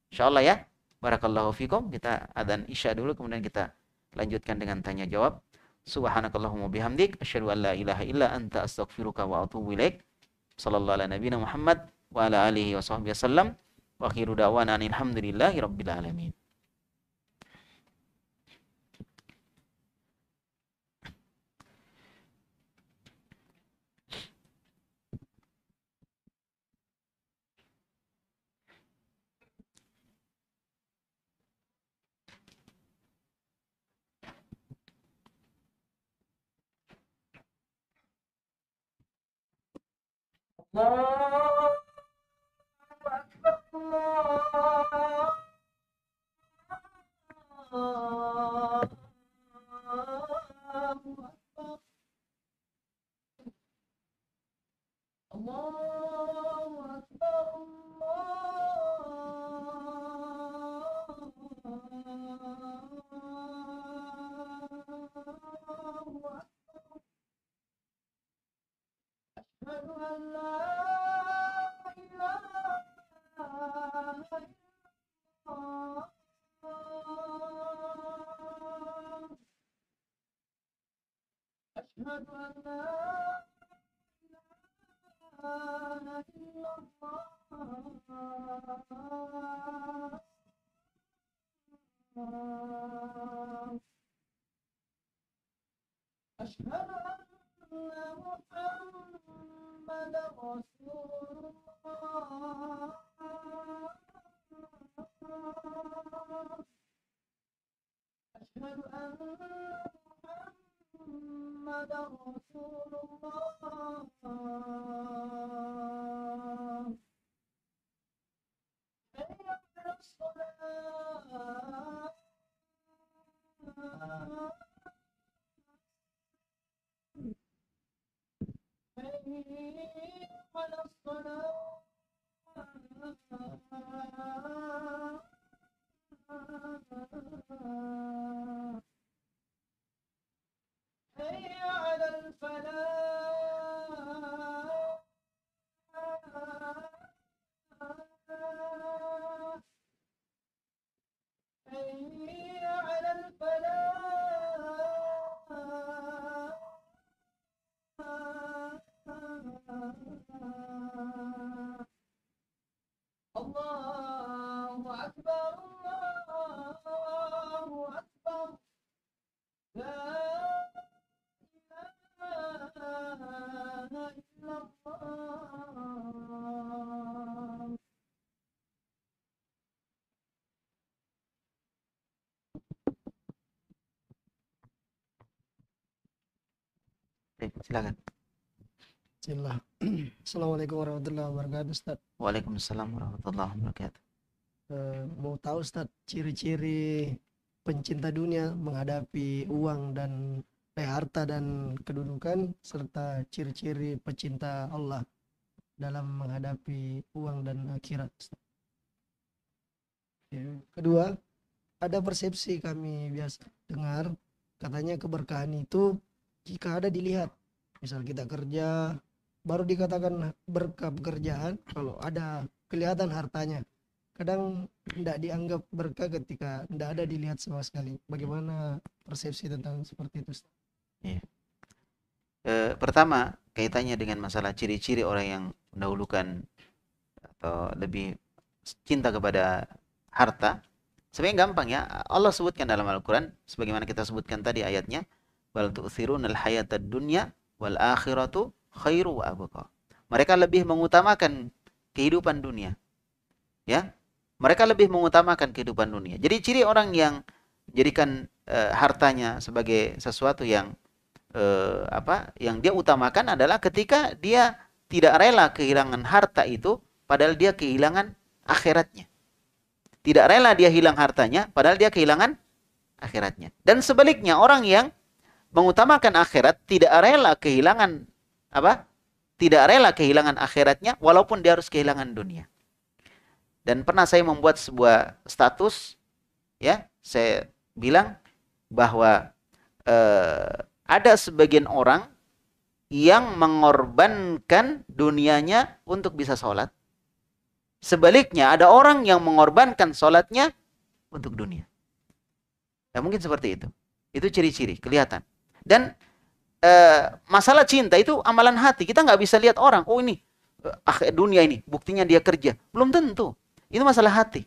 Insya Allah ya. Barakallahu fikum. Kita adzan isya dulu, kemudian kita lanjutkan dengan tanya jawab. Subhanakallahumma bihamdik, asyhadu an la ilaha illa anta astaghfiruka wa atubu ilaik. Sallallahu ala nabiyina Muhammad wa ala alihi wa sahbihi wasallam. Wa akhiru da'wana alhamdulillahi rabbil alamin. Allah Akbar, Allah Silakan. Bismillah. Assalamualaikum warahmatullahi wabarakatuh, Ustaz. Waalaikumsalam warahmatullahi wabarakatuh. Mau tahu Ustaz ciri-ciri pencinta dunia menghadapi uang dan harta dan kedudukan, serta ciri-ciri pecinta Allah dalam menghadapi uang dan akhirat, Ustaz. Ya. Kedua, ada persepsi kami biasa dengar, katanya keberkahan itu jika ada dilihat. Misal kita kerja, baru dikatakan berkah pekerjaan kalau ada kelihatan hartanya. Kadang tidak dianggap berkah ketika tidak ada dilihat sama sekali. Bagaimana persepsi tentang seperti itu, Ustaz? Iya. Pertama, kaitannya dengan masalah ciri-ciri orang yang mendahulukan atau lebih cinta kepada harta. Sebenarnya gampang ya. Allah sebutkan dalam Al-Quran, sebagaimana kita sebutkan tadi ayatnya, wal tu'thirunal hayatad dunya wal akhiratu khairu wa abqa. Mereka lebih mengutamakan kehidupan dunia. Ya. Mereka lebih mengutamakan kehidupan dunia. Jadi ciri orang yang menjadikan hartanya sebagai sesuatu yang yang dia utamakan adalah ketika dia tidak rela kehilangan harta itu padahal dia kehilangan akhiratnya. Tidak rela dia hilang hartanya padahal dia kehilangan akhiratnya. Dan sebaliknya orang yang mengutamakan akhirat tidak rela kehilangan Tidak rela kehilangan akhiratnya walaupun dia harus kehilangan dunia. Dan pernah saya membuat sebuah status, ya, saya bilang bahwa ada sebagian orang yang mengorbankan dunianya untuk bisa sholat. Sebaliknya ada orang yang mengorbankan sholatnya untuk dunia. Ya, mungkin seperti itu. Itu ciri-ciri, kelihatan. Dan masalah cinta itu amalan hati. Kita nggak bisa lihat orang, oh ini dunia ini, buktinya dia kerja. Belum tentu. Itu masalah hati.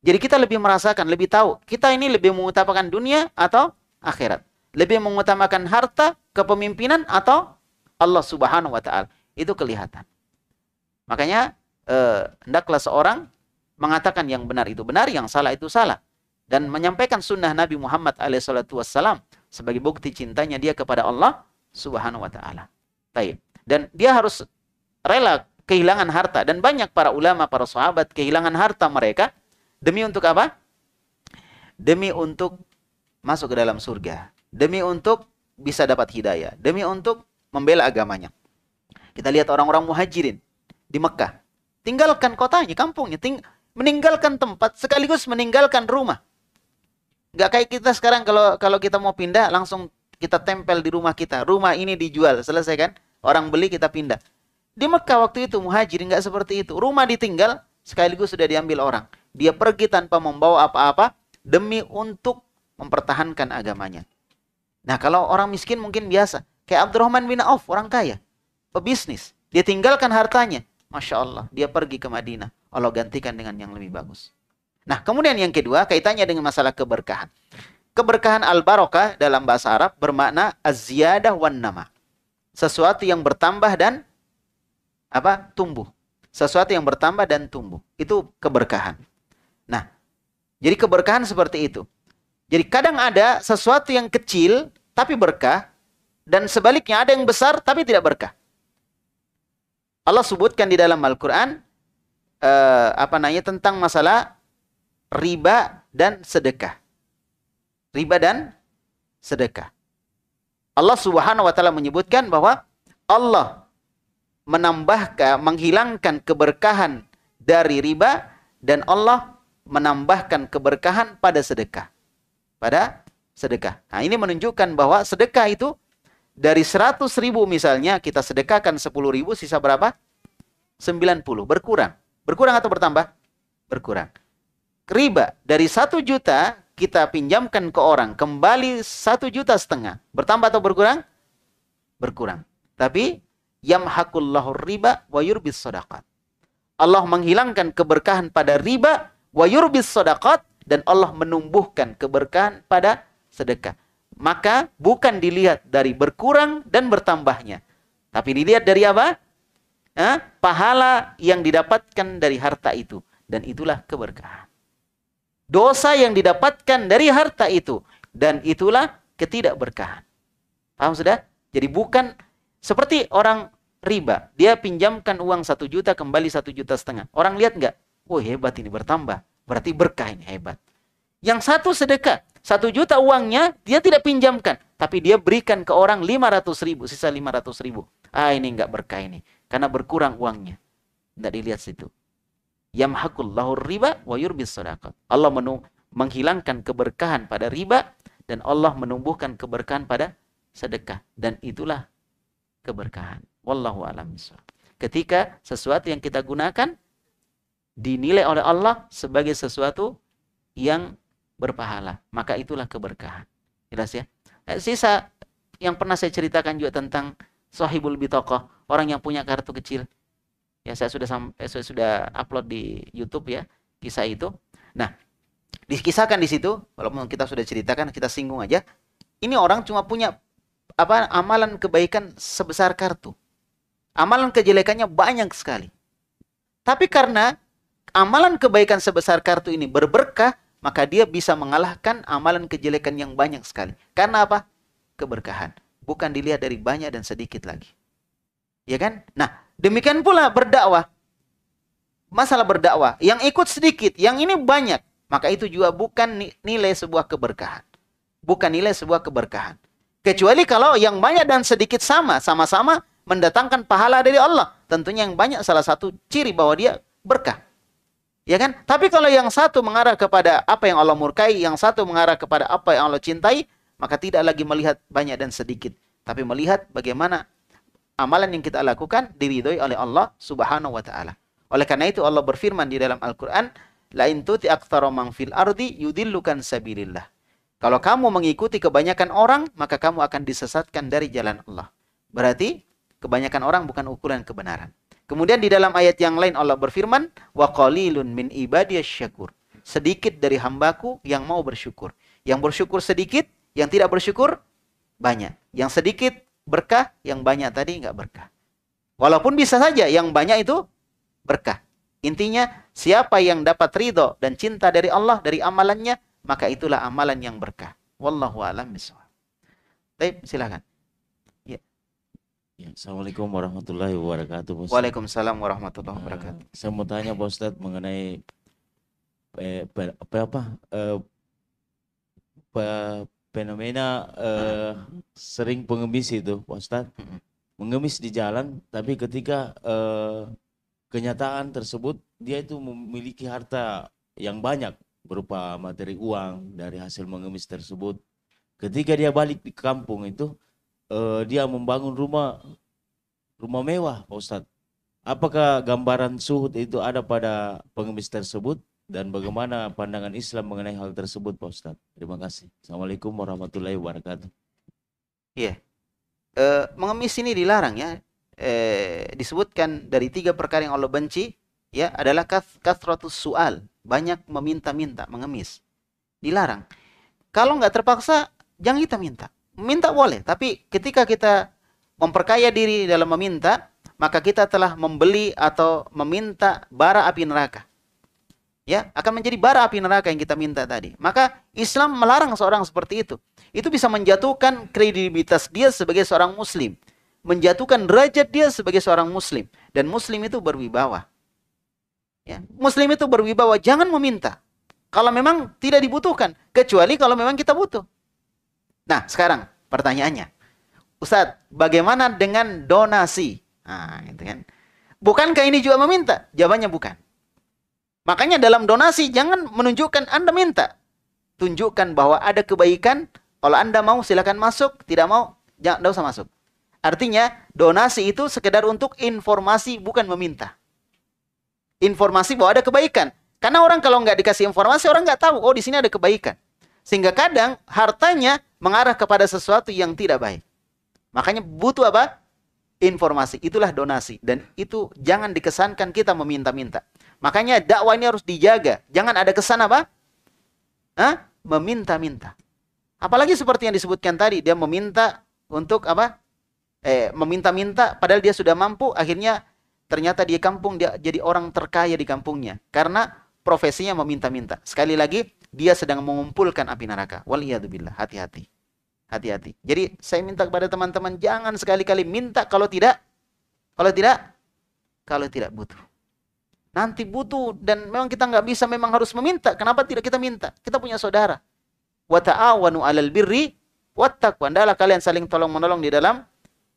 Jadi kita lebih merasakan, lebih tahu. Kita ini lebih mengutamakan dunia atau akhirat. Lebih mengutamakan harta, kepemimpinan atau Allah Subhanahu wa Ta'ala. Itu kelihatan. Makanya hendaklah seorang mengatakan yang benar itu benar, yang salah itu salah. Dan menyampaikan sunnah Nabi Muhammad SAW sebagai bukti cintanya dia kepada Allah Subhanahu wa Ta'ala. Baik. Dan dia harus rela kehilangan harta. Dan banyak para ulama, para sahabat kehilangan harta mereka demi untuk apa? Demi untuk masuk ke dalam surga. Demi untuk bisa dapat hidayah. Demi untuk membela agamanya. Kita lihat orang-orang muhajirin di Mekah. Tinggalkan kotanya, kampungnya. Meninggalkan tempat sekaligus meninggalkan rumah. Nggak kayak kita sekarang kalau kita mau pindah langsung kita tempel di rumah kita. Rumah ini dijual, selesai kan? Orang beli kita pindah. Di Mekah waktu itu muhajirin nggak seperti itu. Rumah ditinggal sekaligus sudah diambil orang. Dia pergi tanpa membawa apa-apa demi untuk mempertahankan agamanya. Nah kalau orang miskin mungkin biasa. Kayak Abdurrahman bin Auf, orang kaya. Pebisnis. Dia tinggalkan hartanya. Masya Allah, dia pergi ke Madinah. Allah gantikan dengan yang lebih bagus. Nah kemudian yang kedua kaitannya dengan masalah keberkahan. Keberkahan al-barakah dalam bahasa Arab bermakna az-ziyadah wan nama. Sesuatu yang bertambah dan tumbuh. Sesuatu yang bertambah dan tumbuh. Itu keberkahan. Nah, jadi keberkahan seperti itu. Jadi kadang ada sesuatu yang kecil tapi berkah dan sebaliknya ada yang besar tapi tidak berkah. Allah sebutkan di dalam Al-Qur'an tentang masalah riba dan sedekah. Riba dan sedekah. Allah Subhanahu wa Ta'ala menyebutkan bahwa Allah menghilangkan keberkahan dari riba dan Allah menambahkan keberkahan pada sedekah. Pada sedekah. Nah, ini menunjukkan bahwa sedekah itu dari 100.000 misalnya kita sedekahkan 10.000, sisa berapa? 90. Berkurang. Berkurang atau bertambah? Berkurang. Riba dari 1 juta kita pinjamkan ke orang kembali 1,5 juta. Bertambah atau berkurang? Berkurang. Tapi yamhaqullahu riba wa yurbis shadaqat. Allah menghilangkan keberkahan pada riba wa yurbis shadaqat dan Allah menumbuhkan keberkahan pada sedekah. Maka bukan dilihat dari berkurang dan bertambahnya, Tapi dilihat dari apa? Pahala yang didapatkan dari harta itu. Dan itulah keberkahan. Dosa yang didapatkan dari harta itu. Dan itulah ketidakberkahan. Paham sudah? Jadi bukan seperti orang riba. Dia pinjamkan uang 1 juta, kembali 1,5 juta. Orang lihat nggak? Oh hebat ini, bertambah. Berarti berkah ini, hebat. Yang satu sedekah. 1 juta uangnya dia tidak pinjamkan. Tapi dia berikan ke orang 500.000. Sisa 500.000. Ini nggak berkah ini. Karena berkurang uangnya. Tidak dilihat situ. Yamhaqullahu riba wa yurbis shadaqat. Allah menghilangkan keberkahan pada riba. Dan Allah menumbuhkan keberkahan pada sedekah. Dan itulah keberkahan. Wallahu a'lam bishawab. Ketika sesuatu yang kita gunakan dinilai oleh Allah sebagai sesuatu yang berpahala, maka itulah keberkahan. Jelas ya? Sisa yang pernah saya ceritakan juga tentang sahibul bitaqah, orang yang punya kartu kecil. Ya, saya sudah upload di YouTube ya, kisah itu. Nah, dikisahkan di situ, walaupun kita sudah ceritakan, kita singgung aja. Ini orang cuma punya amalan kebaikan sebesar kartu. Amalan kejelekannya banyak sekali. Tapi karena amalan kebaikan sebesar kartu ini berberkah, maka dia bisa mengalahkan amalan kejelekan yang banyak sekali. Karena apa? Keberkahan. Bukan dilihat dari banyak dan sedikit lagi. Ya kan? Nah, demikian pula berdakwah. Masalah berdakwah. Yang ikut sedikit, yang ini banyak. Maka itu juga bukan nilai sebuah keberkahan. Bukan nilai sebuah keberkahan. Kecuali kalau yang banyak dan sedikit sama-sama mendatangkan pahala dari Allah. Tentunya yang banyak salah satu ciri bahwa dia berkah. Ya kan? Tapi kalau yang satu mengarah kepada apa yang Allah murkai, yang satu mengarah kepada apa yang Allah cintai, maka tidak lagi melihat banyak dan sedikit. Tapi melihat bagaimana amalan yang kita lakukan diridhoi oleh Allah Subhanahu wa taala. Oleh karena itu Allah berfirman di dalam Al-Qur'an, la in tuti aktsara man fil ardi yudillukan sabilillah. Kalau kamu mengikuti kebanyakan orang, maka kamu akan disesatkan dari jalan Allah. Berarti kebanyakan orang bukan ukuran kebenaran. Kemudian di dalam ayat yang lain Allah berfirman, wa qalilun min ibadiyasy syakur. Sedikit dari hambaku yang mau bersyukur. Yang bersyukur sedikit, yang tidak bersyukur banyak. Yang sedikit berkah, yang banyak tadi enggak berkah. Walaupun bisa saja yang banyak itu berkah. Intinya, siapa yang dapat ridho dan cinta dari Allah, dari amalannya, maka itulah amalan yang berkah. Wallahu a'lam bishawab. Baik, silakan. Ya, Assalamualaikum warahmatullahi wabarakatuh. Pak Ustadz. Waalaikumsalam warahmatullahi wabarakatuh. Saya mau tanya Pak Ustadz mengenai fenomena sering pengemis itu, Pak Ustadz. Mengemis di jalan, tapi ketika kenyataan tersebut dia itu memiliki harta yang banyak berupa materi uang dari hasil mengemis tersebut. Ketika dia balik di kampung itu, dia membangun rumah mewah, Pak Ustadz. Apakah gambaran zuhud itu ada pada pengemis tersebut? Dan bagaimana pandangan Islam mengenai hal tersebut, Pak Ustadz? Terima kasih. Assalamualaikum warahmatullahi wabarakatuh. Iya. Mengemis ini dilarang ya. Disebutkan dari 3 perkara yang Allah benci, ya, adalah kathratus su'al. Banyak meminta-minta, mengemis. Dilarang. Kalau nggak terpaksa, jangan kita minta. Minta boleh, tapi ketika kita memperkaya diri dalam meminta, maka kita telah membeli atau meminta bara api neraka. Ya, akan menjadi bara api neraka yang kita minta tadi. Maka Islam melarang seorang seperti itu. Itu bisa menjatuhkan kredibilitas dia sebagai seorang muslim, menjatuhkan derajat dia sebagai seorang muslim, dan muslim itu berwibawa. Ya, muslim itu berwibawa, jangan meminta kalau memang tidak dibutuhkan, kecuali kalau memang kita butuh. Nah, sekarang pertanyaannya, Ustadz, bagaimana dengan donasi? Nah, itu kan. Bukankah ini juga meminta? Jawabannya bukan. Makanya dalam donasi jangan menunjukkan Anda minta. Tunjukkan bahwa ada kebaikan. Kalau Anda mau silakan masuk, tidak mau jangan usah masuk. Artinya donasi itu sekedar untuk informasi, bukan meminta. Informasi bahwa ada kebaikan. Karena orang kalau nggak dikasih informasi, orang nggak tahu, oh di sini ada kebaikan. Sehingga kadang hartanya mengarah kepada sesuatu yang tidak baik. Makanya butuh apa? Informasi. Itulah donasi. Dan itu jangan dikesankan kita meminta-minta. Makanya dakwah ini harus dijaga. Jangan ada kesan apa? Meminta-minta. Apalagi seperti yang disebutkan tadi, dia meminta untuk apa? meminta-minta padahal dia sudah mampu, akhirnya ternyata di kampung dia jadi orang terkaya di kampungnya karena profesinya meminta-minta. Sekali lagi dia sedang mengumpulkan api neraka. Waliyadzubillah, hati-hati. Hati-hati. Jadi saya minta kepada teman-teman jangan sekali-kali minta kalau tidak butuh. Nanti butuh dan memang kita nggak bisa, memang harus meminta. Kenapa tidak kita minta? Kita punya saudara. Wa ta'awanu 'alal birri wattaqwa. Hendaklah kalian saling tolong-menolong di dalam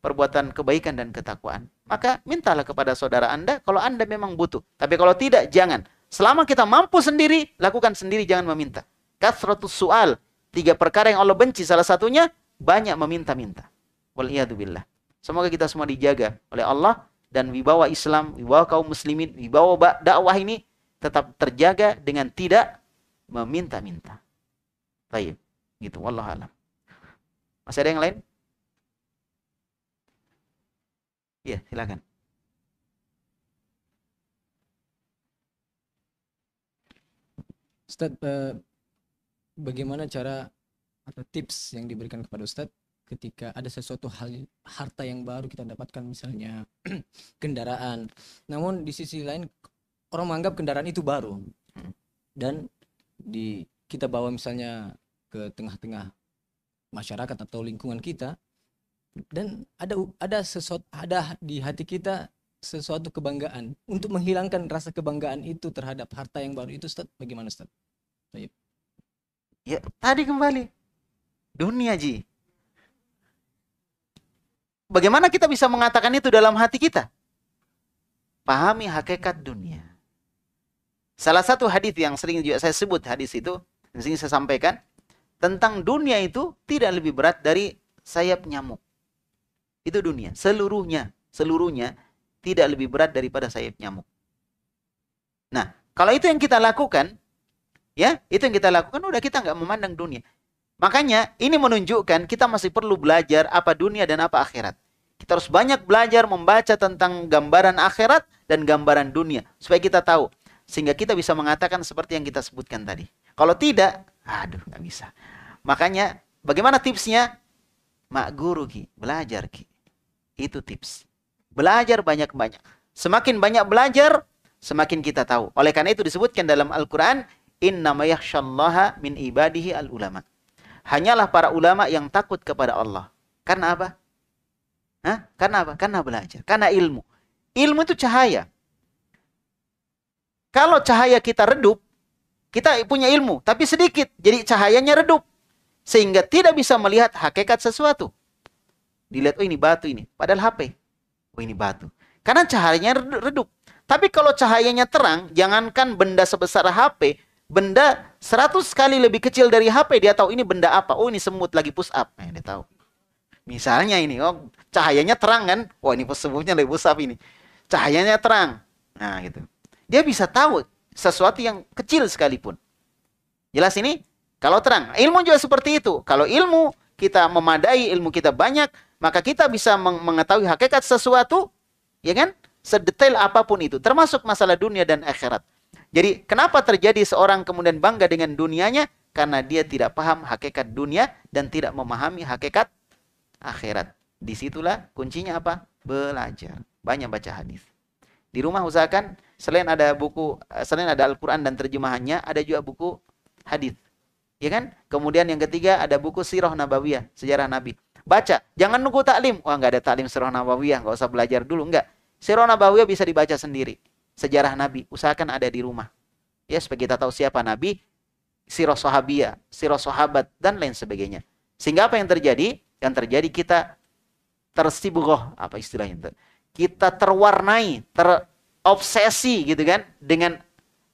perbuatan kebaikan dan ketakwaan. Maka mintalah kepada saudara Anda kalau Anda memang butuh. Tapi kalau tidak, jangan. Selama kita mampu sendiri, lakukan sendiri, jangan meminta. Kasratus su'al. 3 perkara yang Allah benci, salah satunya banyak meminta-minta. Waliyadzubillah. Semoga kita semua dijaga oleh Allah dan wibawa Islam, wibawa kaum muslimin, wibawa dakwah ini tetap terjaga dengan tidak meminta-minta. Baik, gitu. Wallahu a'lam. Masih ada yang lain? Iya, silakan. Ustadz, bagaimana cara atau tips yang diberikan kepada Ustadz ketika ada sesuatu harta yang baru kita dapatkan, misalnya kendaraan, namun di sisi lain orang menganggap kendaraan itu baru dan kita bawa misalnya ke tengah-tengah masyarakat atau lingkungan kita, dan ada di hati kita sesuatu kebanggaan. Untuk menghilangkan rasa kebanggaan itu terhadap harta yang baru itu, Ustadz, bagaimana Ustadz? Baik. Ya, tadi kembali dunia, Ji. Bagaimana kita bisa mengatakan itu dalam hati kita? Pahami hakikat dunia. Salah satu hadis yang sering juga saya sebut, hadis itu yang sering saya sampaikan tentang dunia itu tidak lebih berat dari sayap nyamuk. Itu dunia, seluruhnya tidak lebih berat daripada sayap nyamuk. Nah, kalau itu yang kita lakukan, ya, itu yang kita lakukan, udah kita nggak memandang dunia. Makanya ini menunjukkan kita masih perlu belajar apa dunia dan apa akhirat. Kita harus banyak belajar membaca tentang gambaran akhirat dan gambaran dunia supaya kita tahu, sehingga kita bisa mengatakan seperti yang kita sebutkan tadi. Kalau tidak, aduh, nggak bisa. Makanya bagaimana tipsnya? Mak guru Ki, belajar Ki. Itu tips. Belajar banyak-banyak. Semakin banyak belajar, semakin kita tahu. Oleh karena itu disebutkan dalam Al-Quran, innama yakhshallaha min ibadihi al-ulama. Hanyalah para ulama yang takut kepada Allah. Karena apa? Karena apa? Karena belajar. Karena ilmu. Ilmu itu cahaya. Kalau cahaya kita redup, kita punya ilmu, tapi sedikit. Jadi cahayanya redup. Sehingga tidak bisa melihat hakikat sesuatu. Dilihat, oh ini batu ini. Padahal HP. Oh ini batu. Karena cahayanya redup. Tapi kalau cahayanya terang, jangankan benda sebesar HP, benda 100 kali lebih kecil dari HP, dia tahu ini benda apa. Oh ini semut lagi push up. Dia tahu. Misalnya ini, oh cahayanya terang kan. Oh ini semutnya lagi push up ini. Cahayanya terang. Nah gitu. Dia bisa tahu sesuatu yang kecil sekalipun. Jelas ini? Kalau terang. Ilmu juga seperti itu. Kalau ilmu kita memadai, ilmu kita banyak, maka kita bisa mengetahui hakikat sesuatu, ya kan? Sedetail apapun itu, termasuk masalah dunia dan akhirat. Jadi, kenapa terjadi seorang kemudian bangga dengan dunianya? Karena dia tidak paham hakikat dunia dan tidak memahami hakikat akhirat. Disitulah kuncinya apa? Belajar. Banyak baca hadis. Di rumah usahakan selain ada buku, selain ada Al-Quran dan terjemahannya, ada juga buku hadis. Ya kan? Kemudian yang ketiga ada buku Sirah Nabawiyah, sejarah Nabi. Baca, jangan nunggu taklim. Wah, nggak ada taklim Sirah Nabawiyah, nggak usah belajar dulu, enggak. Sirah Nabawiyah bisa dibaca sendiri. Sejarah Nabi, usahakan ada di rumah. Ya, supaya kita tahu siapa Nabi, Sirah Sahabiyah, Sirah Sahabat, dan lain sebagainya. Sehingga apa yang terjadi? Yang terjadi kita tersibughoh, apa istilahnya? Kita terwarnai, terobsesi gitu kan, dengan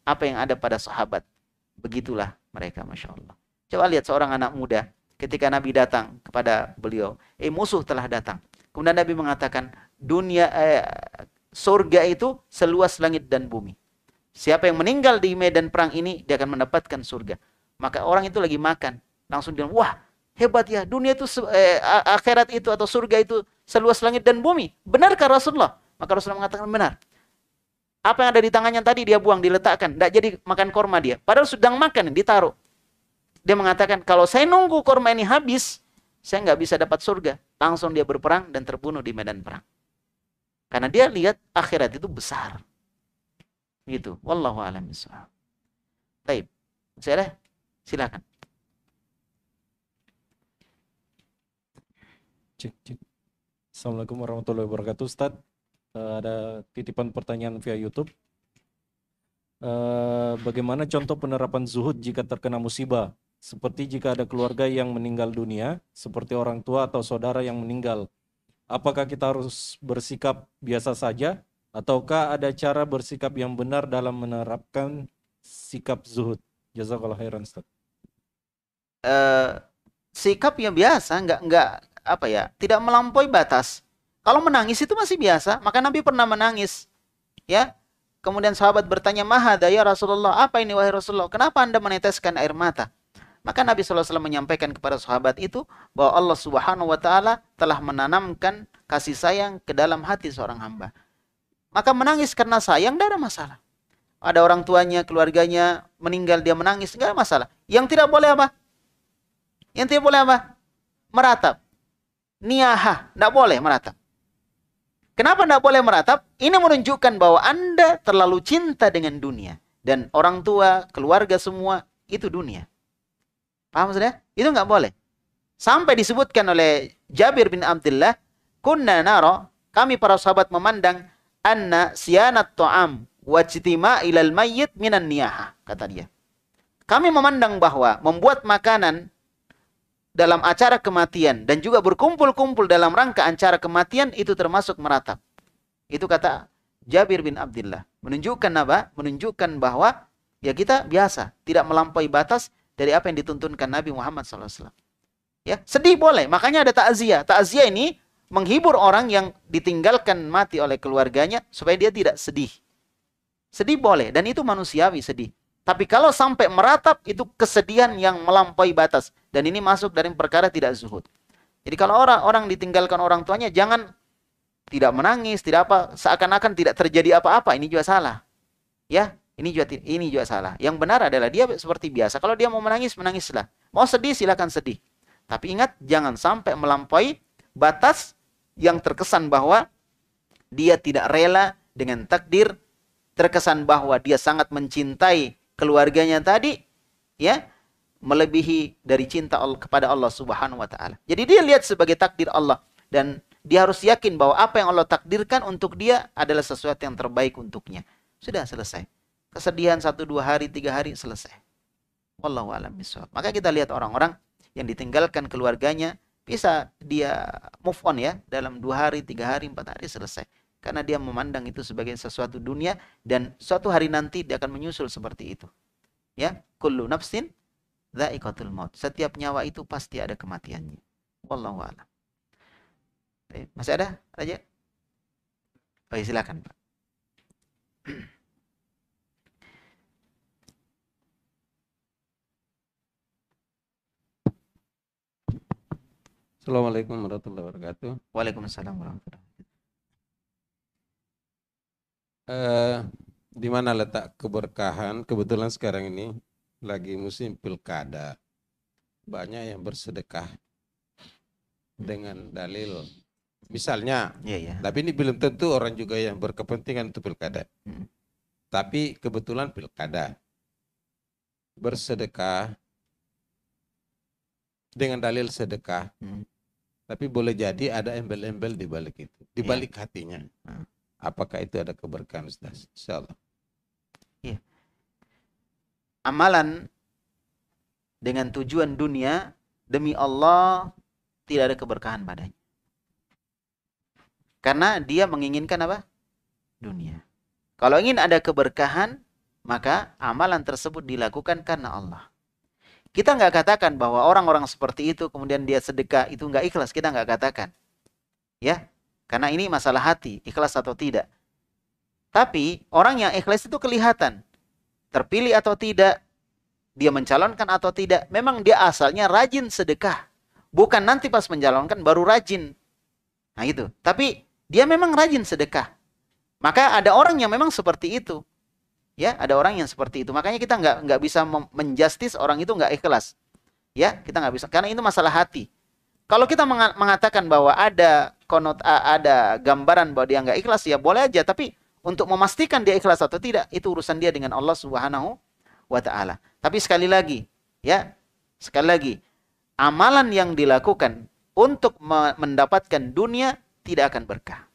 apa yang ada pada sahabat. Begitulah mereka, Masya Allah. Coba lihat seorang anak muda, ketika Nabi datang kepada beliau, musuh telah datang. Kemudian Nabi mengatakan, surga itu seluas langit dan bumi. Siapa yang meninggal di medan perang ini, dia akan mendapatkan surga. Maka orang itu lagi makan, langsung bilang, wah hebat ya, dunia itu, akhirat itu atau surga itu seluas langit dan bumi. Benarkah Rasulullah? Maka Rasulullah mengatakan benar. Apa yang ada di tangannya tadi dia buang, diletakkan. Tidak jadi makan korma dia. Padahal sedang makan, ditaruh. Dia mengatakan, kalau saya nunggu korma ini habis, saya nggak bisa dapat surga. Langsung dia berperang dan terbunuh di medan perang. Karena dia lihat akhirat itu besar. Gitu. Wallahu a'lam bishawab. Baik. Masih ada? Silakan. Cek. Assalamualaikum warahmatullahi wabarakatuh, Ustaz. Ada titipan pertanyaan via YouTube. Bagaimana contoh penerapan zuhud jika terkena musibah? Seperti jika ada keluarga yang meninggal dunia, seperti orang tua atau saudara yang meninggal. Apakah kita harus bersikap biasa saja, ataukah ada cara bersikap yang benar dalam menerapkan sikap zuhud? Jazakallah khairan, Ustaz. Sikap yang biasa, enggak apa ya, tidak melampaui batas. Kalau menangis itu masih biasa, maka Nabi pernah menangis. Ya. Kemudian sahabat bertanya, "Mahada ya Rasulullah?" Apa ini wahai Rasulullah? Kenapa Anda meneteskan air mata? Maka Nabi SAW menyampaikan kepada sahabat itu bahwa Allah Subhanahu wa taala telah menanamkan kasih sayang ke dalam hati seorang hamba. Maka menangis karena sayang tidak ada masalah. Ada orang tuanya, keluarganya meninggal, dia menangis, enggak ada masalah. Yang tidak boleh apa? Yang tidak boleh apa? Meratap. Niyahah, tidak boleh meratap. Kenapa tidak boleh meratap? Ini menunjukkan bahwa Anda terlalu cinta dengan dunia. Dan orang tua, keluarga semua, itu dunia. Paham sudah? Itu nggak boleh. Sampai disebutkan oleh Jabir bin Abdullah, kunna nara, kami para sahabat memandang, anna siyanat ta'am wajtima ilal mayyit minan niyaha, kata dia. Kami memandang bahwa membuat makanan dalam acara kematian dan juga berkumpul-kumpul dalam rangka acara kematian itu termasuk meratap. Itu kata Jabir bin Abdullah. Menunjukkan apa? Menunjukkan bahwa ya kita biasa, tidak melampaui batas dari apa yang dituntunkan Nabi Muhammad SAW. Ya, sedih boleh, makanya ada takziah. Takziah ini menghibur orang yang ditinggalkan mati oleh keluarganya supaya dia tidak sedih. Sedih boleh, dan itu manusiawi sedih. Tapi kalau sampai meratap, itu kesedihan yang melampaui batas. Dan ini masuk dari perkara tidak zuhud. Jadi kalau orang ditinggalkan orang tuanya, jangan tidak menangis, tidak apa, seakan-akan tidak terjadi apa-apa. Ini juga salah. Ya, ini juga salah. Yang benar adalah dia seperti biasa. Kalau dia mau menangis, menangislah. Mau sedih, silakan sedih. Tapi ingat, jangan sampai melampaui batas yang terkesan bahwa dia tidak rela dengan takdir, terkesan bahwa dia sangat mencintai keluarganya tadi, ya, melebihi dari cinta Allah kepada Allah Subhanahu wa taala. Jadi dia lihat sebagai takdir Allah dan dia harus yakin bahwa apa yang Allah takdirkan untuk dia adalah sesuatu yang terbaik untuknya. Sudah selesai. Kesedihan 1, 2 hari, 3 hari selesai. Wallahu a'lam bishawab. Maka kita lihat orang-orang yang ditinggalkan keluarganya, bisa dia move on ya, dalam 2 hari, 3 hari, 4 hari selesai. Karena dia memandang itu sebagai sesuatu dunia dan suatu hari nanti dia akan menyusul seperti itu. Ya, kullu nafsin dha'iqatul maut. Setiap nyawa itu pasti ada kematiannya. Wallahu a'lam. Masih ada? Raja? Oh, ya, silakan, Pak. Assalamualaikum warahmatullahi wabarakatuh. Waalaikumsalam warahmatullahi wabarakatuh. Di mana letak keberkahan? Kebetulan sekarang ini lagi musim pilkada. Banyak yang bersedekah dengan dalil. Misalnya, tapi ini belum tentu orang juga yang berkepentingan untuk pilkada. Tapi kebetulan pilkada. Bersedekah dengan dalil sedekah. Tapi boleh jadi ada embel-embel di balik itu, di balik hatinya. Apakah itu ada keberkahan, Ustaz? Insyaallah. Iya. Amalan dengan tujuan dunia demi Allah tidak ada keberkahan padanya. Karena dia menginginkan apa? Dunia. Kalau ingin ada keberkahan, maka amalan tersebut dilakukan karena Allah. Kita nggak katakan bahwa orang-orang seperti itu kemudian dia sedekah itu nggak ikhlas. Kita nggak katakan, ya, karena ini masalah hati, ikhlas atau tidak. Tapi orang yang ikhlas itu kelihatan, terpilih atau tidak, dia mencalonkan atau tidak. Memang dia asalnya rajin sedekah, bukan nanti pas mencalonkan baru rajin. Nah itu. Tapi dia memang rajin sedekah. Maka ada orang yang memang seperti itu. Ya, ada orang yang seperti itu. Makanya kita nggak bisa menjustis orang itu nggak ikhlas. Ya, kita nggak bisa. Karena itu masalah hati. Kalau kita mengatakan bahwa ada ada gambaran bahwa dia nggak ikhlas, ya boleh aja. Tapi untuk memastikan dia ikhlas atau tidak, itu urusan dia dengan Allah Subhanahu wa Ta'ala. Tapi sekali lagi, ya, sekali lagi, amalan yang dilakukan untuk mendapatkan dunia tidak akan berkah.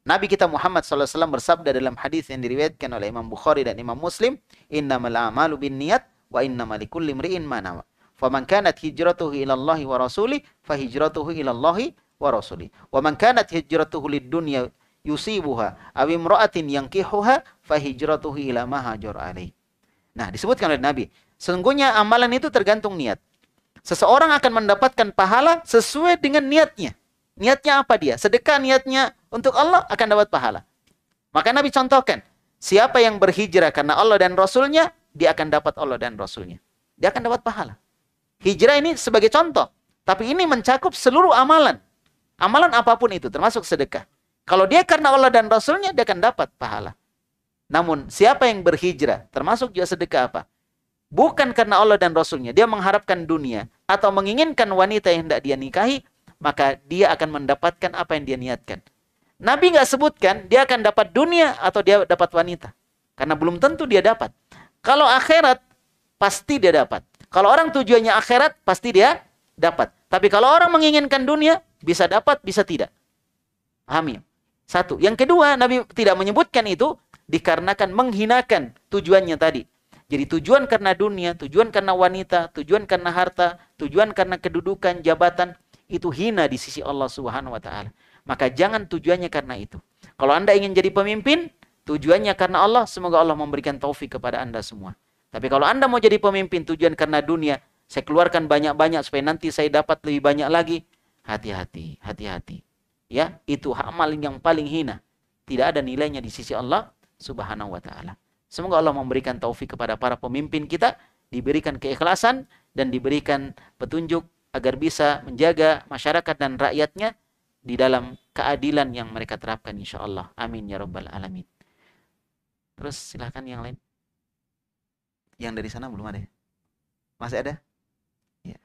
Nabi kita Muhammad SAW bersabda dalam hadis yang diriwayatkan oleh Imam Bukhari dan Imam Muslim, "Innamal a'malu binniyat wa innamal likulli imri'in ma nawa. Faman kanat hijratuhu ila Allahi wa rasulih, fa hijratuhu ila Allahi wa rasulih. Wa man kanat hijratuhu lid-dunya yusibuha aw imra'atin yankihuha, fa hijratuhu ila ma hajar alaih." Nah, disebutkan oleh Nabi, sesungguhnya amalan itu tergantung niat. Seseorang akan mendapatkan pahala sesuai dengan niatnya. Niatnya apa dia? Sedekah niatnya untuk Allah akan dapat pahala. Maka Nabi contohkan, siapa yang berhijrah karena Allah dan Rasulnya, dia akan dapat Allah dan Rasulnya. Dia akan dapat pahala. Hijrah ini sebagai contoh. Tapi ini mencakup seluruh amalan. Amalan apapun itu, termasuk sedekah. Kalau dia karena Allah dan Rasulnya, dia akan dapat pahala. Namun, siapa yang berhijrah, termasuk juga sedekah apa? Bukan karena Allah dan Rasulnya, dia mengharapkan dunia, atau menginginkan wanita yang hendak dia nikahi, maka dia akan mendapatkan apa yang dia niatkan. Nabi nggak sebutkan dia akan dapat dunia atau dia dapat wanita. Karena belum tentu dia dapat. Kalau akhirat, pasti dia dapat. Kalau orang tujuannya akhirat, pasti dia dapat. Tapi kalau orang menginginkan dunia, bisa dapat, bisa tidak. Paham ya? Satu. Yang kedua, Nabi tidak menyebutkan itu dikarenakan menghinakan tujuannya tadi. Jadi tujuan karena dunia, tujuan karena wanita, tujuan karena harta, tujuan karena kedudukan, jabatan, itu hina di sisi Allah Subhanahu wa Ta'ala. Maka jangan tujuannya karena itu. Kalau Anda ingin jadi pemimpin, tujuannya karena Allah, semoga Allah memberikan taufik kepada Anda semua. Tapi kalau Anda mau jadi pemimpin tujuan karena dunia, saya keluarkan banyak-banyak supaya nanti saya dapat lebih banyak lagi, hati-hati, hati-hati. Ya, itu amal yang paling hina. Tidak ada nilainya di sisi Allah Subhanahu wa Ta'ala. Semoga Allah memberikan taufik kepada para pemimpin kita, diberikan keikhlasan dan diberikan petunjuk agar bisa menjaga masyarakat dan rakyatnya di dalam keadilan yang mereka terapkan insyaallah. Amin ya rabbal alamin. Terus silahkan yang lain. Yang dari sana belum ada ya? Masih ada? Ya.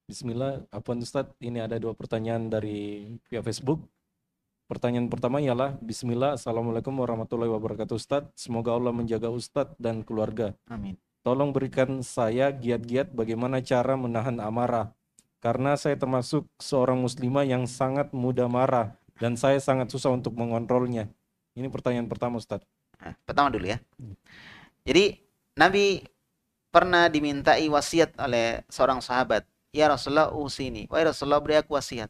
Bismillah, Afwan Ustadz, ini ada 2 pertanyaan dari via Facebook. Pertanyaan pertama ialah, Bismillah, Assalamualaikum warahmatullahi wabarakatuh Ustadz. Semoga Allah menjaga Ustadz dan keluarga. Amin. Tolong berikan saya giat-giat bagaimana cara menahan amarah. Karena saya termasuk seorang muslimah yang sangat mudah marah. Dan saya sangat susah untuk mengontrolnya. Ini pertanyaan pertama Ustadz. Nah, pertama dulu ya. Jadi Nabi pernah dimintai wasiat oleh seorang sahabat. Ya Rasulullah usini. Wahai Rasulullah beri aku wasiat.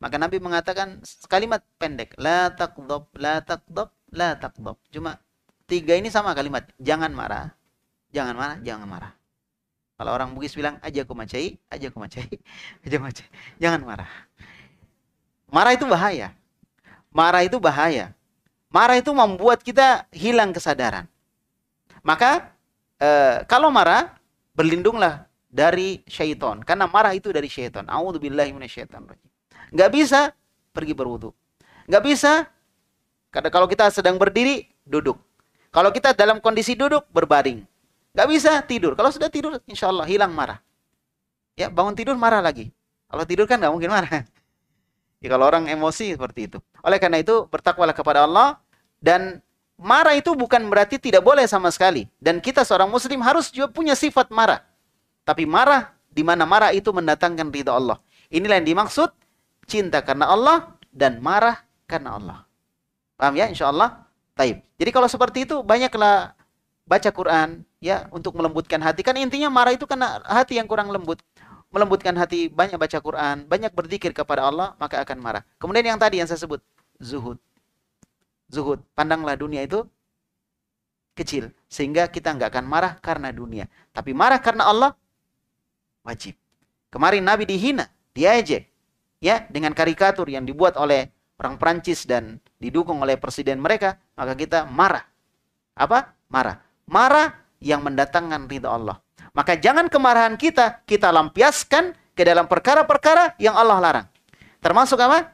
Maka Nabi mengatakan kalimat pendek. La taqdab, la taqdab, la taqdab. Cuma 3 ini sama kalimat. Jangan marah, jangan marah, jangan marah. Kalau orang Bugis bilang, aja aku macai, aja aku macai, aja macai. Jangan marah. Marah itu bahaya. Marah itu bahaya. Marah itu membuat kita hilang kesadaran. Maka kalau marah, berlindunglah dari syaitan. Karena marah itu dari syaitan. A'udzubillahi minasyaitonirrajim. Nggak bisa pergi berwudu. Nggak bisa kalau kita sedang berdiri, duduk. Kalau kita dalam kondisi duduk, berbaring. Nggak bisa tidur. Kalau sudah tidur, insya Allah hilang marah. Ya, bangun tidur marah lagi. Kalau tidur kan nggak mungkin marah. Ya, kalau orang emosi seperti itu. Oleh karena itu, bertakwalah kepada Allah. Dan marah itu bukan berarti tidak boleh sama sekali. Dan kita seorang muslim harus juga punya sifat marah. Tapi marah, di mana marah itu mendatangkan ridha Allah. Inilah yang dimaksud cinta karena Allah dan marah karena Allah. Paham ya? Insyaallah. Taib. Jadi kalau seperti itu banyaklah baca Quran ya untuk melembutkan hati. Kan intinya marah itu karena hati yang kurang lembut. Melembutkan hati, banyak baca Quran, banyak berzikir kepada Allah, maka akan marah. Kemudian yang tadi yang saya sebut, zuhud. Zuhud, pandanglah dunia itu kecil sehingga kita nggak akan marah karena dunia. Tapi marah karena Allah wajib. Kemarin Nabi dihina, diejek. Ya, dengan karikatur yang dibuat oleh orang Prancis dan didukung oleh presiden mereka, maka kita marah. Apa? Marah. Marah yang mendatangkan ridha Allah. Maka jangan kemarahan kita lampiaskan ke dalam perkara-perkara yang Allah larang. Termasuk apa?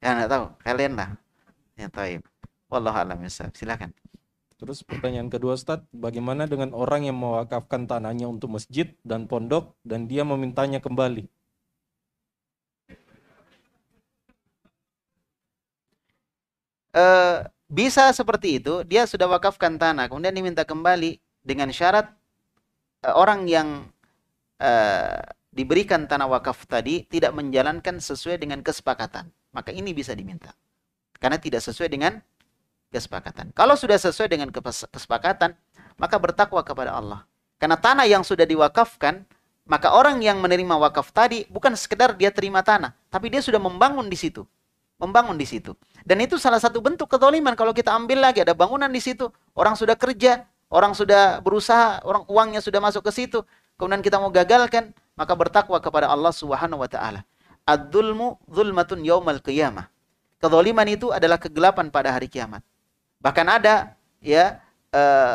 Ya, enggak tahu. Kalian lah. Ya, taib. Wallahu a'lam bishawab. Silakan. Terus pertanyaan kedua Ustadz, bagaimana dengan orang yang mewakafkan tanahnya untuk masjid dan pondok dan dia memintanya kembali? Bisa seperti itu, dia sudah wakafkan tanah, kemudian diminta kembali dengan syarat orang yang diberikan tanah wakaf tadi tidak menjalankan sesuai dengan kesepakatan. Maka ini bisa diminta. Karena tidak sesuai dengan kesepakatan. Kalau sudah sesuai dengan kesepakatan, maka bertakwa kepada Allah. Karena tanah yang sudah diwakafkan, maka orang yang menerima wakaf tadi bukan sekedar dia terima tanah, tapi dia sudah membangun di situ. Membangun di situ. Dan itu salah satu bentuk kezaliman. Kalau kita ambil lagi, ada bangunan di situ, orang sudah kerja, orang sudah berusaha, orang uangnya sudah masuk ke situ, kemudian kita mau gagalkan, maka bertakwa kepada Allah Subhanahu wa taala. Ad-dzulmu dzulmatun yaumal qiyamah. Kezaliman itu adalah kegelapan pada hari kiamat. Bahkan ada ya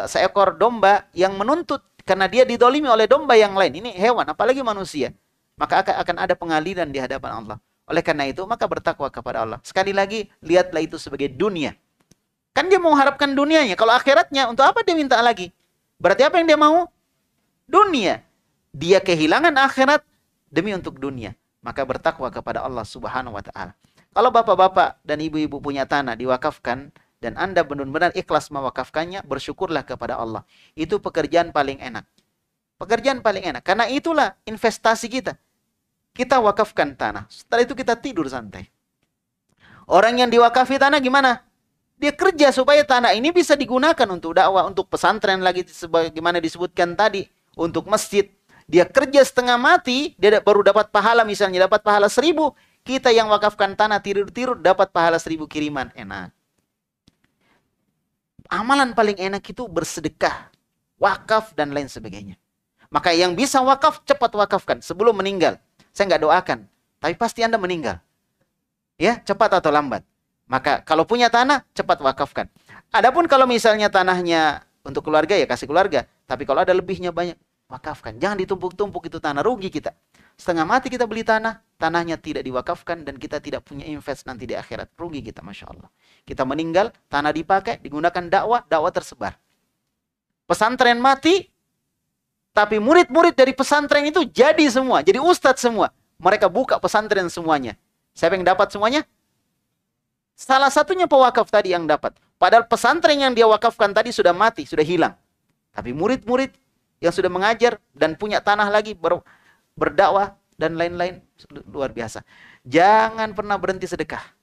seekor domba yang menuntut karena dia didolimi oleh domba yang lain. Ini hewan, apalagi manusia. Maka akan ada pengadilan di hadapan Allah. Oleh karena itu, maka bertakwa kepada Allah. Sekali lagi, lihatlah itu sebagai dunia. Kan dia mau harapkan dunianya. Kalau akhiratnya, untuk apa dia minta lagi? Berarti apa yang dia mau? Dunia. Dia kehilangan akhirat demi untuk dunia. Maka bertakwa kepada Allah Subhanahu wa taala. Kalau bapak-bapak dan ibu-ibu punya tanah diwakafkan dan Anda benar-benar ikhlas mewakafkannya, bersyukurlah kepada Allah. Itu pekerjaan paling enak. Pekerjaan paling enak. Karena itulah investasi kita. Kita wakafkan tanah. Setelah itu kita tidur santai. Orang yang diwakafi tanah gimana? Dia kerja supaya tanah ini bisa digunakan untuk dakwah, untuk pesantren lagi sebagaimana disebutkan tadi, untuk masjid. Dia kerja setengah mati, dia baru dapat pahala, misalnya dapat pahala 1000. Kita yang wakafkan tanah tidur-tidur dapat pahala 1000 kiriman. Enak. Amalan paling enak itu bersedekah, wakaf dan lain sebagainya. Maka yang bisa wakaf, cepat wakafkan sebelum meninggal. Saya nggak doakan, tapi pasti Anda meninggal. Ya, cepat atau lambat. Maka kalau punya tanah, cepat wakafkan. Adapun kalau misalnya tanahnya untuk keluarga, ya kasih keluarga. Tapi kalau ada lebihnya banyak, wakafkan. Jangan ditumpuk-tumpuk itu tanah, rugi kita. Setengah mati kita beli tanah, tanahnya tidak diwakafkan dan kita tidak punya invest nanti di akhirat. Rugi kita, Masya Allah. Kita meninggal, tanah dipakai, digunakan dakwah, dakwah tersebar. Pesantren mati, tapi murid-murid dari pesantren itu jadi semua, jadi ustadz semua. Mereka buka pesantren semuanya. Siapa yang dapat semuanya? Salah satunya pewakaf tadi yang dapat. Padahal pesantren yang dia wakafkan tadi sudah mati, sudah hilang. Tapi murid-murid yang sudah mengajar dan punya tanah lagi, berdakwah dan lain-lain, luar biasa. Jangan pernah berhenti sedekah.